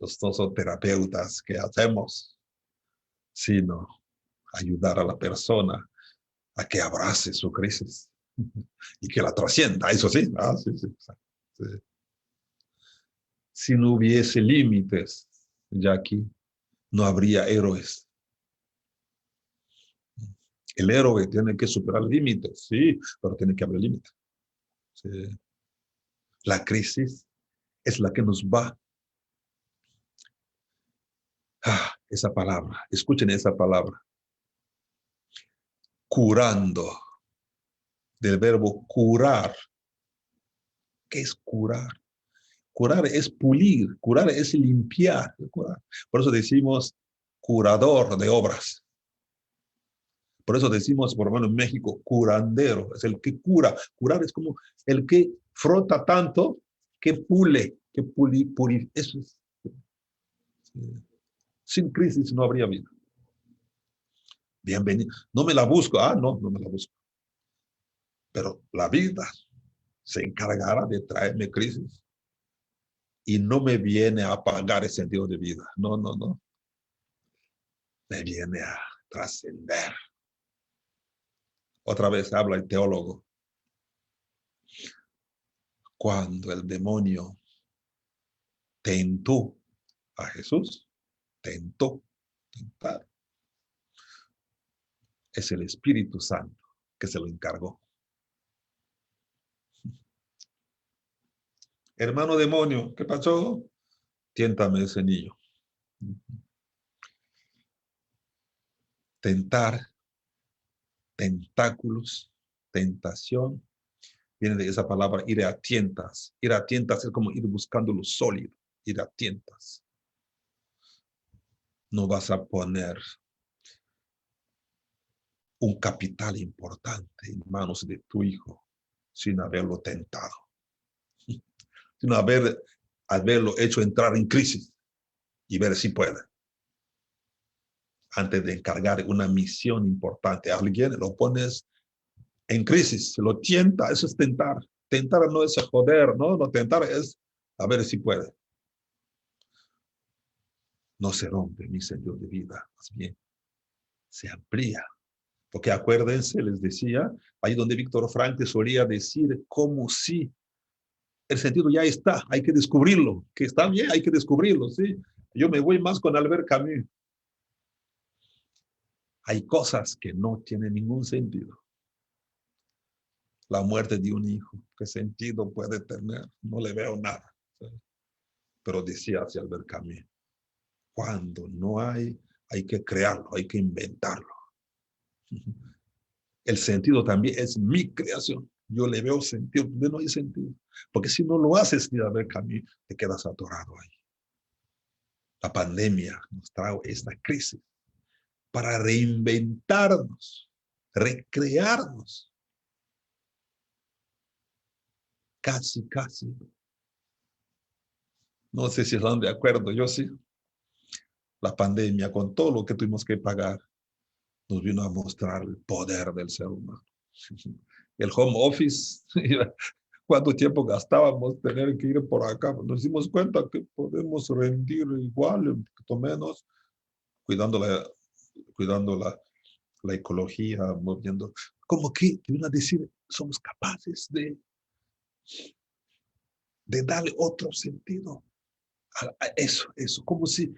Los dos son terapeutas que hacemos, sino ayudar a la persona a que abrace su crisis y que la trascienda, eso sí. Sí. Si no hubiese límites, Jackie, no habría héroes. El héroe tiene que superar límites, sí, pero tiene que haber límites. Sí. La crisis es la que nos va. Esa palabra, escuchen esa palabra. Curando, del verbo curar. ¿Qué es curar? Curar es pulir, curar es limpiar. Curar. Por eso decimos curador de obras. Por eso decimos, por lo menos en México, curandero, es el que cura. Curar es como el que frota tanto que pule, que purifica. Eso es. Sin crisis no habría vida. Bienvenido. No me la busco. No me la busco. Pero la vida se encargará de traerme crisis. y no me viene a apagar el sentido de vida. No, no, no. Me viene a trascender. Otra vez habla el teólogo. Cuando el demonio tentó a Jesús, tentar, es el Espíritu Santo que se lo encargó. Hermano demonio, ¿qué pasó? Tiéntame ese niño. Tentar, tentáculos, tentación, viene de esa palabra ir a tientas. Ir a tientas es como ir buscando lo sólido, ir a tientas. No vas a poner un capital importante en manos de tu hijo sin haberlo tentado, sin haberlo hecho entrar en crisis y ver si puede. Antes de encargar una misión importante a alguien, lo pones en crisis, lo tienta, eso es tentar. Tentar no es joder, ¿no? No, tentar es a ver si puede. No se rompe mi sentido de vida, más bien se amplía. Porque acuérdense, les decía, ahí donde Víctor Frankl solía decir como si el sentido ya está, hay que descubrirlo, que está bien, hay que descubrirlo, ¿sí? Yo me voy más con Albert Camus. Hay cosas que no tienen ningún sentido. La muerte de un hijo, ¿qué sentido puede tener? No le veo nada. ¿Sí? Pero decía hacia Albert Camus, cuando no hay, hay que crearlo, hay que inventarlo. El sentido también es mi creación. Yo le veo sentido, donde no hay sentido. Porque si no lo haces, Albert Camus, te quedas atorado ahí. La pandemia nos trajo esta crisis para reinventarnos, recrearnos. Casi. No sé si están de acuerdo, yo sí. La pandemia, con todo lo que tuvimos que pagar, nos vino a mostrar el poder del ser humano. El home office, ¿cuánto tiempo gastábamos tener que ir por acá? Nos dimos cuenta que podemos rendir igual, un poquito menos, cuidando la ecología, moviendo. Como que, te viene a decir, somos capaces de darle otro sentido a eso, como si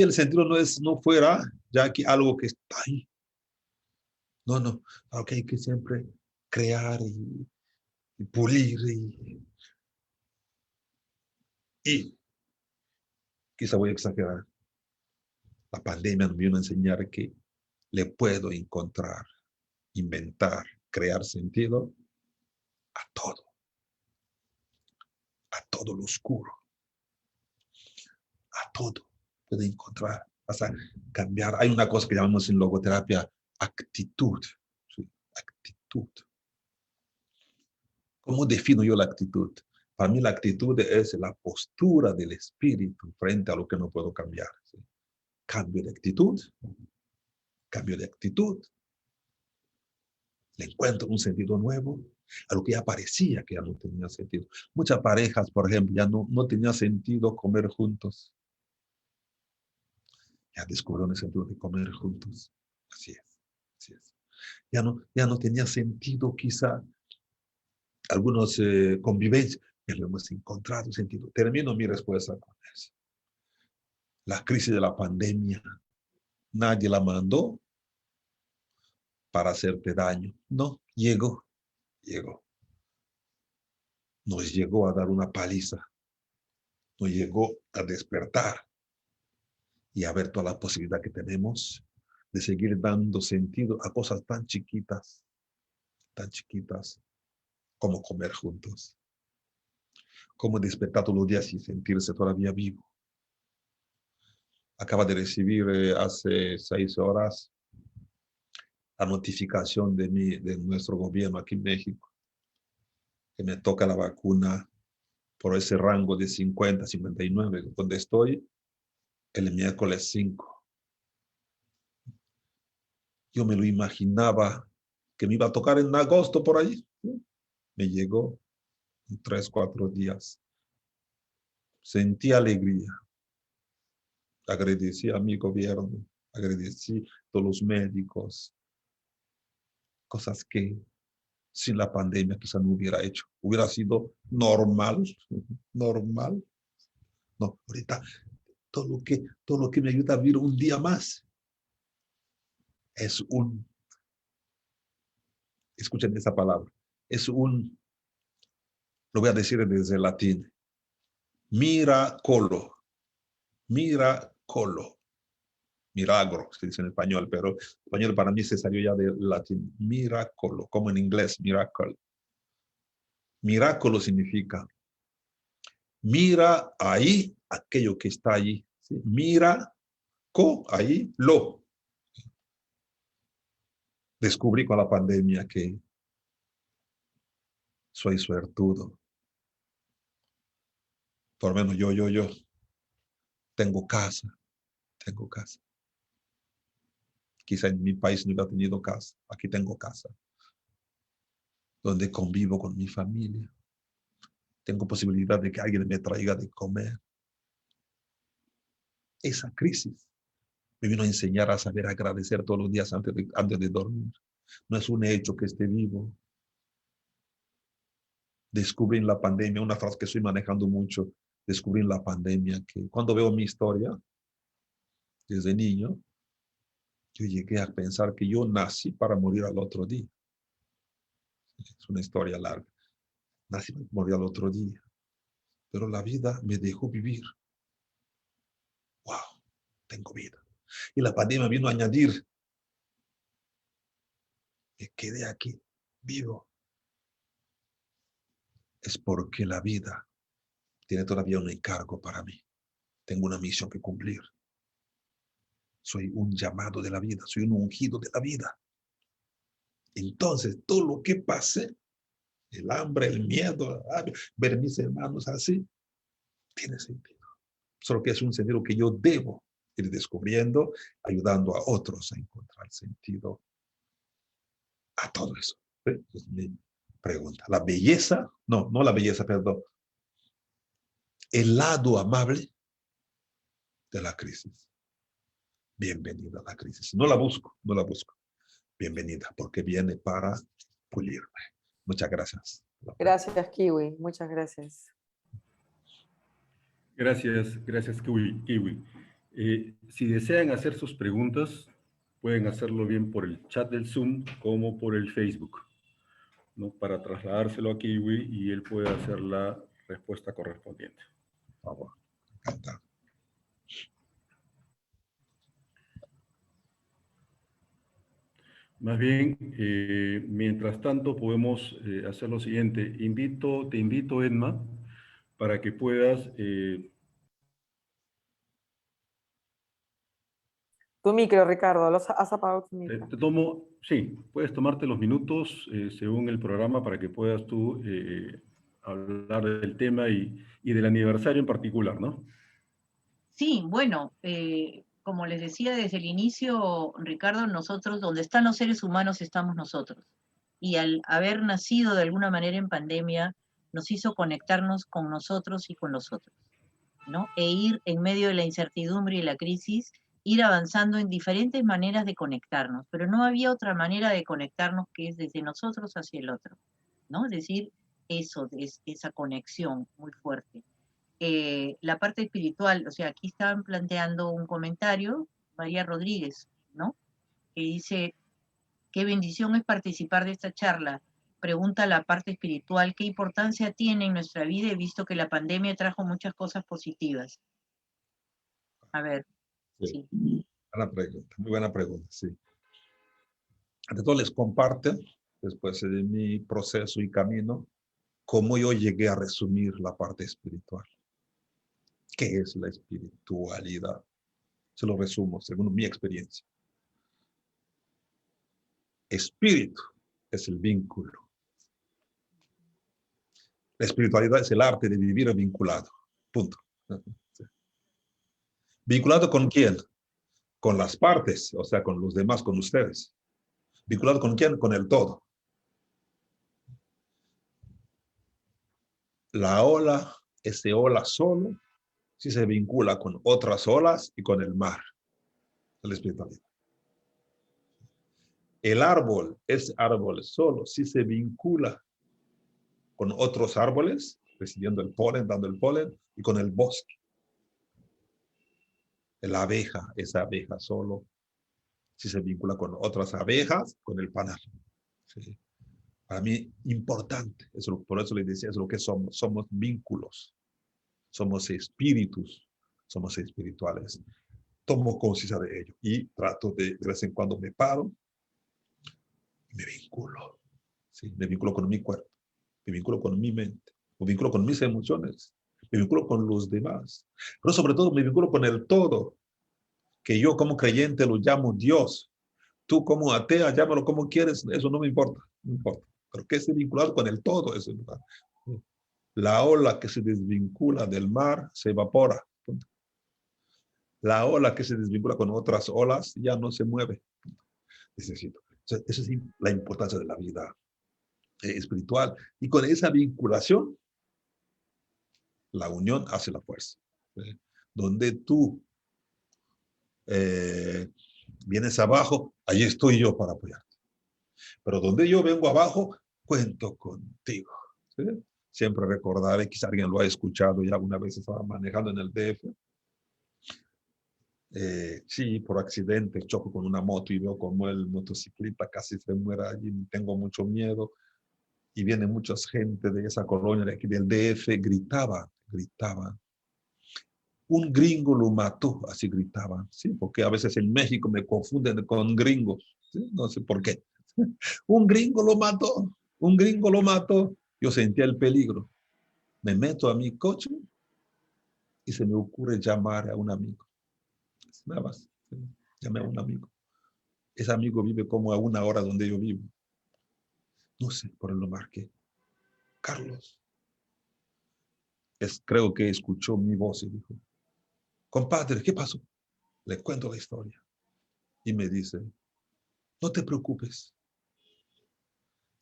el sentido no fuera ya que algo que está ahí. No, okay, hay que siempre crear y pulir y quizá voy a exagerar. La pandemia nos vino a enseñar que le puedo encontrar, inventar, crear sentido a todo lo oscuro, a todo puede encontrar, hasta cambiar. Hay una cosa que llamamos en logoterapia actitud. ¿Sí? Actitud. ¿Cómo defino yo la actitud? Para mí la actitud es la postura del espíritu frente a lo que no puedo cambiar. ¿Sí? Cambio de actitud. Le encuentro un sentido nuevo a lo que ya parecía que ya no tenía sentido. Muchas parejas, por ejemplo, ya no tenía sentido comer juntos. Ya descubrieron el sentido de comer juntos. Así es. Ya no tenía sentido quizá algunos convivencias, ya lo hemos encontrado sentido. Termino mi respuesta con eso. La crisis de la pandemia, nadie la mandó para hacerte daño. No, llegó. Nos llegó a dar una paliza. Nos llegó a despertar y a ver toda la posibilidad que tenemos de seguir dando sentido a cosas tan chiquitas como comer juntos, como despertar todos los días y sentirse todavía vivo. Acaba de recibir hace 6 horas la notificación de nuestro gobierno aquí en México, que me toca la vacuna por ese rango de 50, 59, donde estoy el miércoles 5. Yo me lo imaginaba que me iba a tocar en agosto por ahí. Me llegó en 3, 4 días. sentí alegría. Agradecí a mi gobierno, agradecí a todos los médicos, cosas que sin la pandemia quizá no hubiera hecho. Hubiera sido normal, normal. No, ahorita todo lo que me ayuda a vivir un día más es escuchen esa palabra, lo voy a decir desde el latín, miracolo, milagro, se dice en español, pero en español para mí se salió ya del latín, miracolo, como en inglés, miracle. Miracolo significa, mira ahí aquello que está allí, ¿sí? Mira, ahí, lo. Descubrí con la pandemia que soy suertudo. Por lo menos yo tengo casa. Quizá en mi país no hubiera tenido casa. Aquí tengo casa, donde convivo con mi familia. Tengo posibilidad de que alguien me traiga de comer. Esa crisis me vino a enseñar a saber agradecer todos los días antes de dormir. No es un hecho que esté vivo. Descubrí en la pandemia, una frase que estoy manejando mucho, descubrí en la pandemia que cuando veo mi historia, desde niño, yo llegué a pensar que yo nací para morir al otro día. Es una historia larga. Nací para morir al otro día. Pero la vida me dejó vivir. ¡Wow! Tengo vida. Y la pandemia vino a añadir, me quedé aquí, vivo. Es porque la vida tiene todavía un encargo para mí. Tengo una misión que cumplir. Soy un llamado de la vida, soy un ungido de la vida. Entonces, todo lo que pase, el hambre, el miedo, ver a mis hermanos así, tiene sentido. Solo que es un sentido que yo debo ir descubriendo, ayudando a otros a encontrar sentido a todo eso. Es mi pregunta. La belleza, no la belleza, perdón. El lado amable de la crisis. Bienvenida a la crisis. No la busco. Bienvenida, porque viene para pulirme. Muchas gracias. Gracias, Kiwi. Muchas gracias. Gracias, Kiwi. Si desean hacer sus preguntas, pueden hacerlo bien por el chat del Zoom como por el Facebook, ¿no? Para trasladárselo a Kiwi y él puede hacer la respuesta correspondiente. Por favor. Encantado. Más bien, mientras tanto, podemos hacer lo siguiente. Te invito, Edma, para que puedas... Tu micro, Ricardo, has apagado tu micro. Sí, puedes tomarte los minutos según el programa para que puedas tú hablar del tema y del aniversario en particular, ¿no? Sí, bueno, como les decía desde el inicio, Ricardo, nosotros, donde están los seres humanos, estamos nosotros. Y al haber nacido de alguna manera en pandemia, nos hizo conectarnos con nosotros y con los otros, ¿no? E ir en medio de la incertidumbre y la crisis, ir avanzando en diferentes maneras de conectarnos, pero no había otra manera de conectarnos que es desde nosotros hacia el otro, ¿no? Es decir, esa conexión muy fuerte. La parte espiritual, o sea, aquí estaban planteando un comentario, María Rodríguez, ¿no? Que dice, qué bendición es participar de esta charla. Pregunta la parte espiritual, ¿qué importancia tiene en nuestra vida? He visto que la pandemia trajo muchas cosas positivas. A ver, sí. Buena pregunta, muy buena pregunta, sí. Ante todo les comparto, después de mi proceso y camino, cómo yo llegué a resumir la parte espiritual. ¿Qué es la espiritualidad? Se lo resumo según mi experiencia. Espíritu es el vínculo. La espiritualidad es el arte de vivir vinculado. Punto. Sí. ¿Vinculado con quién? Con las partes, o sea, con los demás, con ustedes. ¿Vinculado con quién? Con el todo. La ola, ese ola solo, si se vincula con otras olas y con el mar, la espiritualidad. El árbol es árbol solo si se vincula con otros árboles, recibiendo el polen, dando el polen, y con el bosque. La abeja es abeja solo si se vincula con otras abejas, con el panal. ¿Sí? Para mí, importante, por eso les decía, es lo que somos. Somos vínculos, somos espíritus, somos espirituales. Tomo conciencia de ello y trato de vez en cuando me paro y me vinculo. ¿Sí? Me vinculo con mi cuerpo, me vinculo con mi mente, me vinculo con mis emociones, me vinculo con los demás. Pero sobre todo me vinculo con el todo, que yo como creyente lo llamo Dios. Tú como atea, llámalo como quieres, eso no me importa, no importa. Pero que esté vinculado con el todo ese lugar. La ola que se desvincula del mar se evapora. La ola que se desvincula con otras olas ya no se mueve. Necesito. Esa es la importancia de la vida espiritual. Y con esa vinculación, la unión hace la fuerza. Donde tú vienes abajo, ahí estoy yo para apoyarte. Pero donde yo vengo abajo, cuento contigo. ¿Sí? Siempre recordaré, quizá alguien lo ha escuchado y alguna vez estaba manejando en el DF. Sí, por accidente choco con una moto y veo como el motociclista casi se muere allí, tengo mucho miedo. Y viene mucha gente de esa colonia de aquí del DF, gritaban. Un gringo lo mató, así gritaban, ¿sí? Porque a veces en México me confunden con gringos, ¿sí? No sé por qué. Un gringo lo mató, un gringo lo mató. Yo sentía el peligro. Me meto a mi coche y se me ocurre llamar a un amigo. Nada más, ¿sí? Llamé a un amigo. Ese amigo vive como a 1 hora donde yo vivo. No sé, por él lo marqué. Carlos. Creo que escuchó mi voz y dijo, compadre, ¿qué pasó? Le cuento la historia. Y me dice, no te preocupes.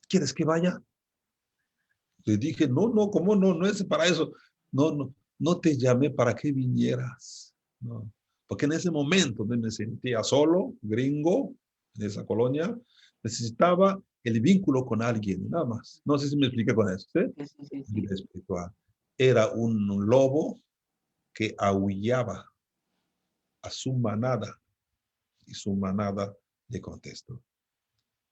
¿Quieres que vaya? Le dije, no, ¿cómo no? No es para eso. No te llamé para que vinieras. No. Porque en ese momento me sentía solo, gringo, en esa colonia. Necesitaba el vínculo con alguien, nada más. No sé si me expliqué con eso. ¿Sí? Sí. Vida espiritual. Era un lobo que aullaba a su manada y su manada le contestó.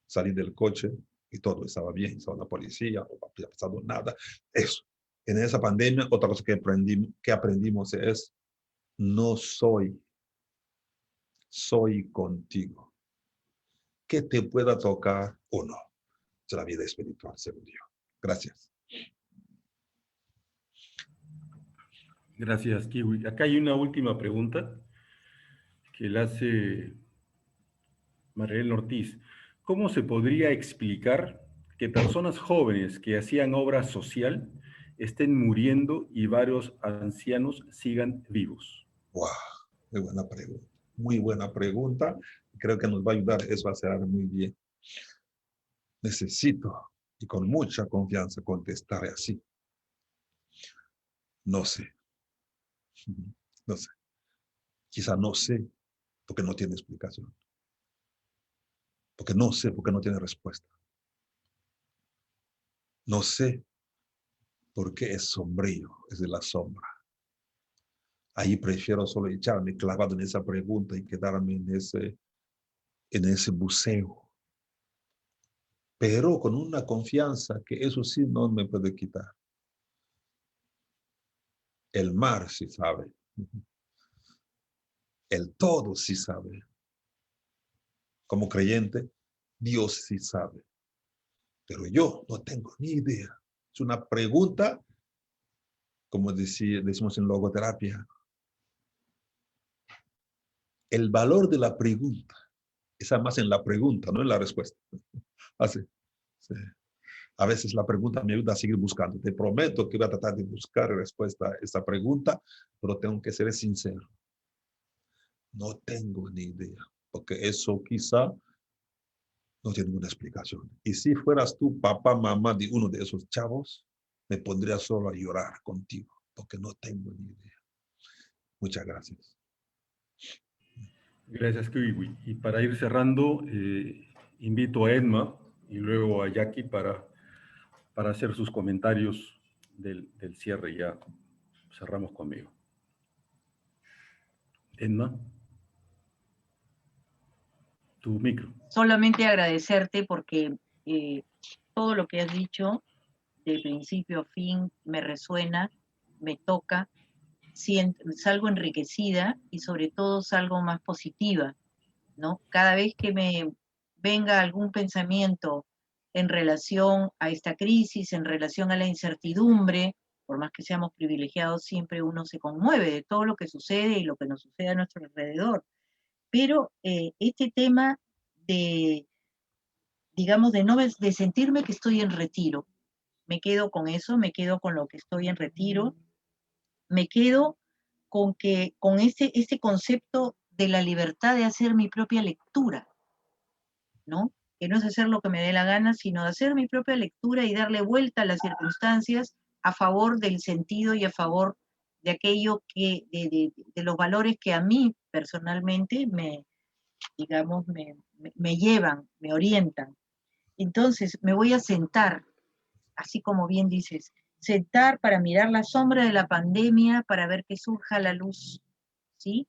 Salí del coche y todo estaba bien, estaba la policía, no había pasado nada. Eso. En esa pandemia, otra cosa que aprendimos es, no soy contigo. Que te pueda tocar o no. Es la vida espiritual, según yo. Gracias. Gracias, Kiwi. Acá hay una última pregunta que la hace Mariel Ortiz. ¿Cómo se podría explicar que personas jóvenes que hacían obra social estén muriendo y varios ancianos sigan vivos? Wow, muy buena pregunta. Muy buena pregunta. Creo que nos va a ayudar eso a hacer muy bien. Necesito, y con mucha confianza, contestar así. No sé. No sé. Quizá no sé porque no tiene explicación. Porque no sé porque no tiene respuesta. No sé porque es sombrío, es de la sombra. Ahí prefiero solo echarme clavado en esa pregunta y quedarme en ese buceo. Pero con una confianza que eso sí no me puede quitar. El mar sí sabe. El todo sí sabe. Como creyente, Dios sí sabe. Pero yo no tengo ni idea. Es una pregunta, como decimos en logoterapia, el valor de la pregunta es más en la pregunta, no en la respuesta. Así. Sí. A veces la pregunta me ayuda a seguir buscando. Te prometo que voy a tratar de buscar respuesta a esta pregunta, pero tengo que ser sincero. No tengo ni idea, porque eso quizá no tiene ninguna explicación. Y si fueras tú, papá, mamá de uno de esos chavos, me pondría solo a llorar contigo, porque no tengo ni idea. Muchas gracias. Gracias, Kiwi. Y para ir cerrando, invito a Edma y luego a Jackie para hacer sus comentarios del cierre. Ya cerramos conmigo. Edma, tu micro. Solamente agradecerte porque todo lo que has dicho, de principio a fin, me resuena, me toca, salgo enriquecida y sobre todo salgo más positiva, ¿no? Cada vez que me venga algún pensamiento en relación a esta crisis, en relación a la incertidumbre, por más que seamos privilegiados, siempre uno se conmueve de todo lo que sucede y lo que nos sucede a nuestro alrededor. Pero este tema de, digamos, de sentirme que estoy en retiro, me quedo con eso, me quedo con lo que estoy en retiro, me quedo con este concepto de la libertad de hacer mi propia lectura, ¿no? Que no es hacer lo que me dé la gana, sino de hacer mi propia lectura y darle vuelta a las circunstancias a favor del sentido y a favor de aquello que, de los valores que a mí personalmente digamos, me llevan, me orientan. Entonces me voy a sentar, así como bien dices, sentar para mirar la sombra de la pandemia, para ver que surja la luz, ¿sí?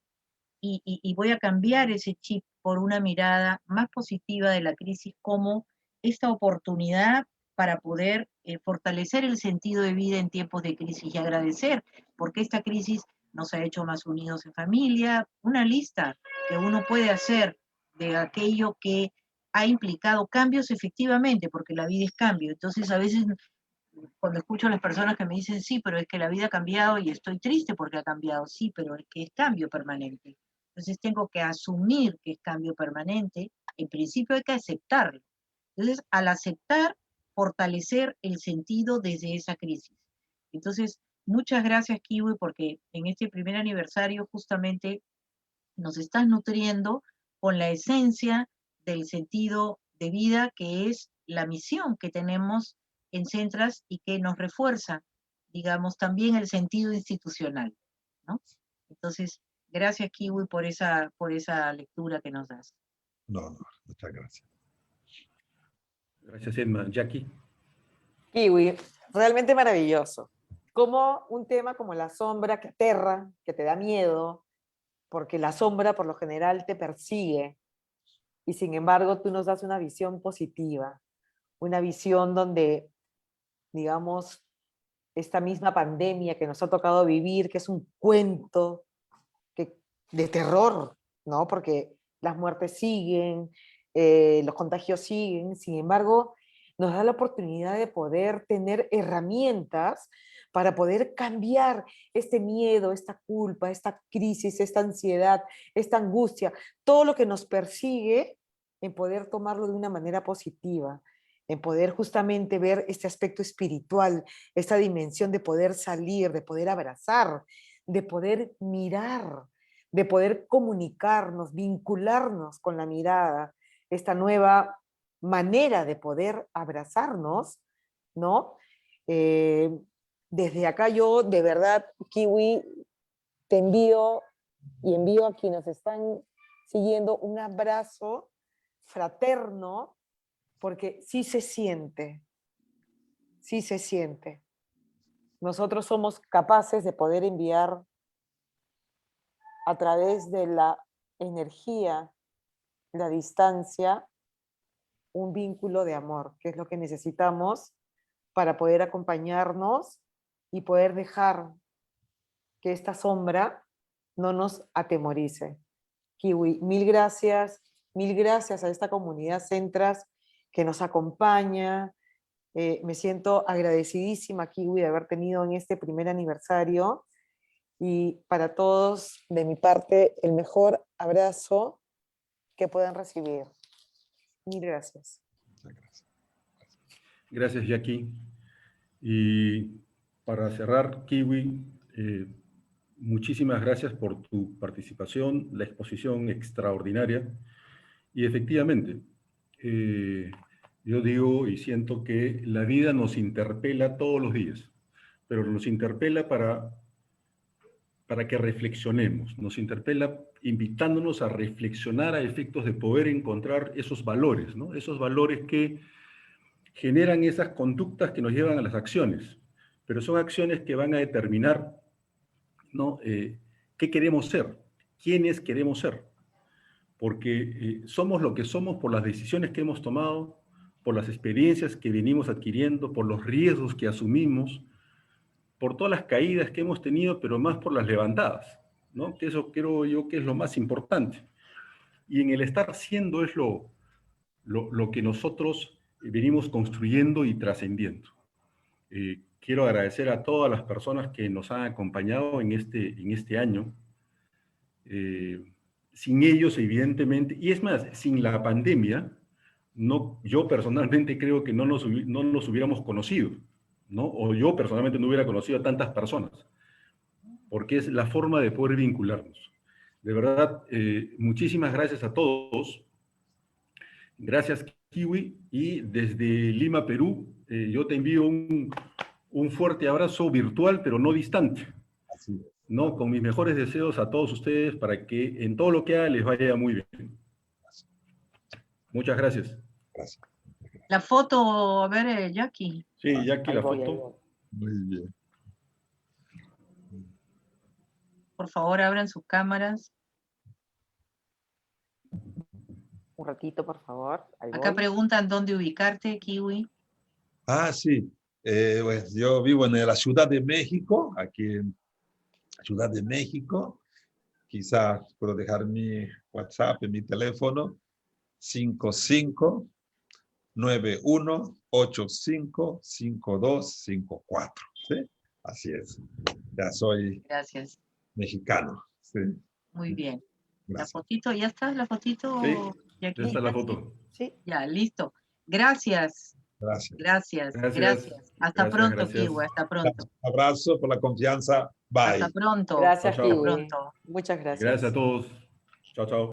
Y voy a cambiar ese chip por una mirada más positiva de la crisis como esta oportunidad para poder fortalecer el sentido de vida en tiempos de crisis y agradecer, porque esta crisis nos ha hecho más unidos en familia, una lista que uno puede hacer de aquello que ha implicado cambios efectivamente, porque la vida es cambio. Entonces, a veces cuando escucho a las personas que me dicen, sí, pero es que la vida ha cambiado y estoy triste porque ha cambiado, sí, pero es que es cambio permanente. Entonces tengo que asumir que es cambio permanente, en principio hay que aceptarlo. Entonces, al aceptar, fortalecer el sentido desde esa crisis. Entonces, muchas gracias, Kiwi, porque en este primer aniversario justamente nos estás nutriendo con la esencia del sentido de vida que es la misión que tenemos en Centras y que nos refuerza, digamos, también el sentido institucional, ¿no? Entonces, gracias, Kiwi, por esa lectura que nos das. No, muchas gracias. Gracias, Edma. Jackie. Kiwi, realmente maravilloso. Como un tema como la sombra que aterra, que te da miedo, porque la sombra por lo general te persigue, y sin embargo tú nos das una visión positiva, una visión donde, digamos, esta misma pandemia que nos ha tocado vivir, que es un cuento de terror, ¿no? Porque las muertes siguen, los contagios siguen, sin embargo, nos da la oportunidad de poder tener herramientas para poder cambiar este miedo, esta culpa, esta crisis, esta ansiedad, esta angustia, todo lo que nos persigue, en poder tomarlo de una manera positiva, en poder justamente ver este aspecto espiritual, esta dimensión de poder salir, de poder abrazar, de poder mirar, de poder comunicarnos, vincularnos con la mirada, esta nueva manera de poder abrazarnos, ¿no? Desde acá yo, de verdad, Kiwi, te envío y envío a quienes están siguiendo un abrazo fraterno, porque sí se siente, sí se siente. Nosotros somos capaces de poder enviar a través de la energía, la distancia, un vínculo de amor, que es lo que necesitamos para poder acompañarnos y poder dejar que esta sombra no nos atemorice. Kiwi, mil gracias a esta comunidad Centras que nos acompaña. Me siento agradecidísima, Kiwi, de haber tenido en este primer aniversario. Y para todos, de mi parte, el mejor abrazo que puedan recibir. Mil gracias. Gracias, Jackie. Y para cerrar, Kiwi, muchísimas gracias por tu participación, la exposición extraordinaria. Y efectivamente, yo digo y siento que la vida nos interpela todos los días, pero nos interpela para para que reflexionemos, nos interpela invitándonos a reflexionar a efectos de poder encontrar esos valores, ¿no? Esos valores que generan esas conductas que nos llevan a las acciones, pero son acciones que van a determinar, ¿no? ¿Qué queremos ser? ¿Quiénes queremos ser? Porque somos lo que somos por las decisiones que hemos tomado, por las experiencias que venimos adquiriendo, por los riesgos que asumimos, por todas las caídas que hemos tenido, pero más por las levantadas, ¿no? Que eso creo yo que es lo más importante. Y en el estar siendo es lo que nosotros venimos construyendo y trascendiendo. Quiero agradecer a todas las personas que nos han acompañado en este año. Sin ellos, evidentemente, y es más, sin la pandemia, yo personalmente creo que no nos hubiéramos conocido, ¿no? O yo personalmente no hubiera conocido a tantas personas, porque es la forma de poder vincularnos. De verdad, muchísimas gracias a todos. Gracias, Kiwi, y desde Lima, Perú, yo te envío un fuerte abrazo virtual, pero no distante. Así es. ¿No? Con mis mejores deseos a todos ustedes para que en todo lo que hagan les vaya muy bien. Muchas gracias. Gracias. La foto, a ver, Jackie. Sí, Jackie, Ahí la voy, ahí foto. voy. Muy bien. Por favor, abran sus cámaras. Un ratito, por favor. Ahí Acá voy. preguntan dónde ubicarte, Kiwi. Ah, sí. Pues yo vivo en la Ciudad de México, aquí en Ciudad de México. Quizás puedo dejar mi WhatsApp en mi teléfono, 5591855254. ¿Sí? Así es. Ya soy Gracias. mexicano. ¿Sí? Muy bien. La Gracias. fotito, ¿ya está la fotito, Sí, Jackie? esta es la foto. Sí. Ya, listo. Gracias. Gracias. Gracias. Gracias. Gracias. Hasta Gracias, pronto, gracias. Kiwi. Hasta pronto. Un abrazo por la confianza. Bye. Hasta pronto. Gracias, Chao, chao. Kiwi. Pronto. Muchas Gracias a todos. Chao, chao.